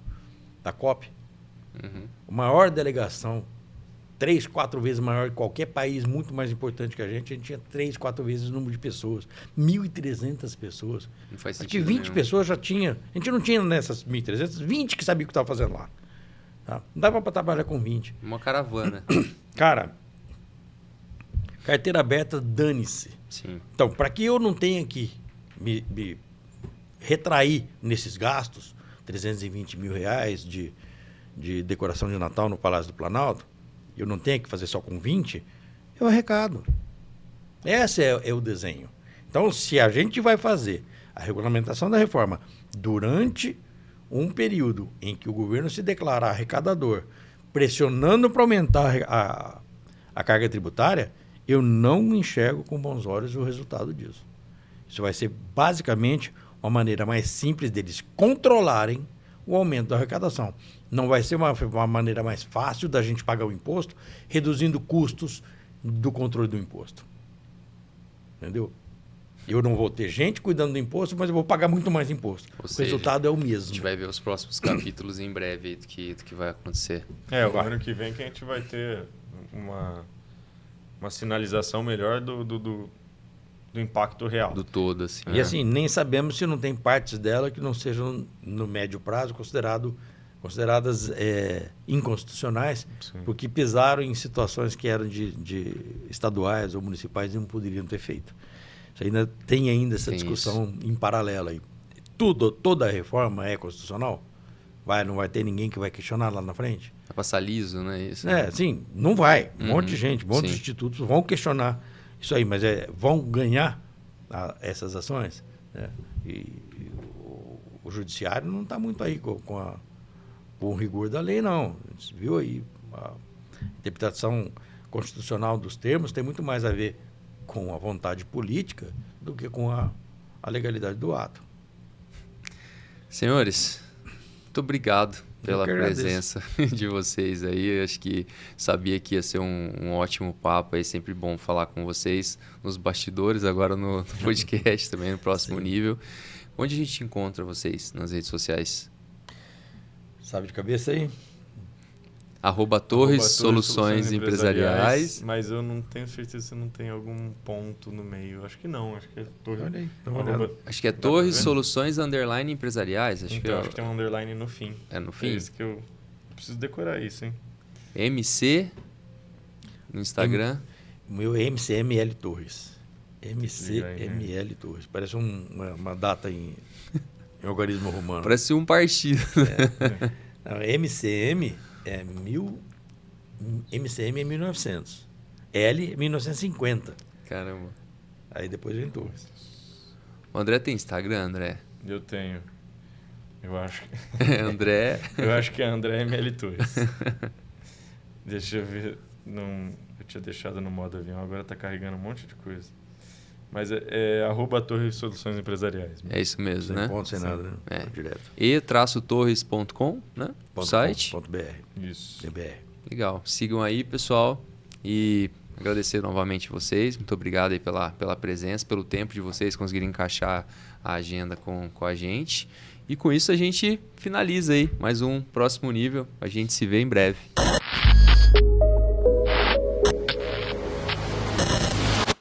COP. A maior delegação, 3, 4 vezes maior que qualquer país muito mais importante que a gente tinha 3, 4 vezes o número de pessoas. 1.300 pessoas. Não faz Acho sentido que 20 nenhum. pessoas já tinha. A gente não tinha nessas 1.300, 20 que sabiam o que estava fazendo lá. Tá? Não dava para trabalhar com 20. Uma caravana. Cara, carteira aberta, dane-se. Sim. Então, para que eu não tenha que me retrair nesses gastos, 320 mil reais de decoração de Natal no Palácio do Planalto, eu não tenho que fazer só com 20, eu arrecado. Esse é o desenho. Então, se a gente vai fazer a regulamentação da reforma durante um período em que o governo se declarar arrecadador, pressionando para aumentar a carga tributária, eu não enxergo com bons olhos o resultado disso. Isso vai ser basicamente uma maneira mais simples deles controlarem o aumento da arrecadação. Não vai ser uma maneira mais fácil da gente pagar o imposto, reduzindo custos do controle do imposto. Entendeu? Eu não vou ter gente cuidando do imposto, mas eu vou pagar muito mais imposto. Ou O seja, resultado é o A mesmo. gente vai ver os próximos capítulos em breve aí do que vai acontecer. O ano que vem que a gente vai ter uma sinalização melhor do impacto real. Do todo, assim. E assim, nem sabemos se não tem partes dela que não sejam, no médio prazo, consideradas inconstitucionais, Sim. porque pesaram em situações que eram de estaduais ou municipais e não poderiam ter feito. Isso ainda tem essa Tem discussão em paralelo aí. Toda a reforma é constitucional? Não vai ter ninguém que vai questionar lá na frente? Vai passar liso, né? Isso, Sim, não vai. Um monte de gente, um monte de Sim. institutos vão questionar isso aí, mas vão ganhar essas ações, né? E o judiciário não está muito aí com o rigor da lei, não. A gente viu aí a interpretação constitucional dos termos tem muito mais a ver com a vontade política do que com a legalidade do ato. Senhores, muito obrigado pela que agradeço. presença de vocês aí. Eu acho que sabia que ia ser um ótimo papo. É sempre bom falar com vocês nos bastidores, agora no podcast também, no próximo nível. Onde a gente encontra vocês nas redes sociais? Sabe de cabeça aí? @Torres Soluções Empresariais. Mas eu não tenho certeza se não tem algum ponto no meio. Acho que não. Acho que é Torres. Olha aí, dá uma olhada. Acho que é Dá pra Torres ver? Soluções Empresariais. Acho Então, que acho que tem um underline no fim. é no É fim. isso que eu preciso decorar isso, hein? MC no Instagram. O meu é MCML Torres. Liga aí, MCML Torres. Parece uma data em algarismo romano. Parece um partido. Não, MCM é MCM é 1900. L é 1950. Caramba. Aí depois vem Torres. O André tem Instagram, André? Eu tenho. Eu acho. André. Eu acho que é André ML Torres. Deixa eu ver. Não, eu tinha deixado no modo avião, agora tá carregando um monte de coisa. Mas é @Torres Soluções Empresariais. É isso mesmo, Sem né? ponto, sem nada, né? É. Direto. e-torres.com, né? O site. .br. Isso. .br. Legal. Sigam aí, pessoal. E agradecer novamente vocês. Muito obrigado aí pela presença, pelo tempo de vocês conseguirem encaixar a agenda com a gente. E com isso a gente finaliza aí mais um próximo nível. A gente se vê em breve.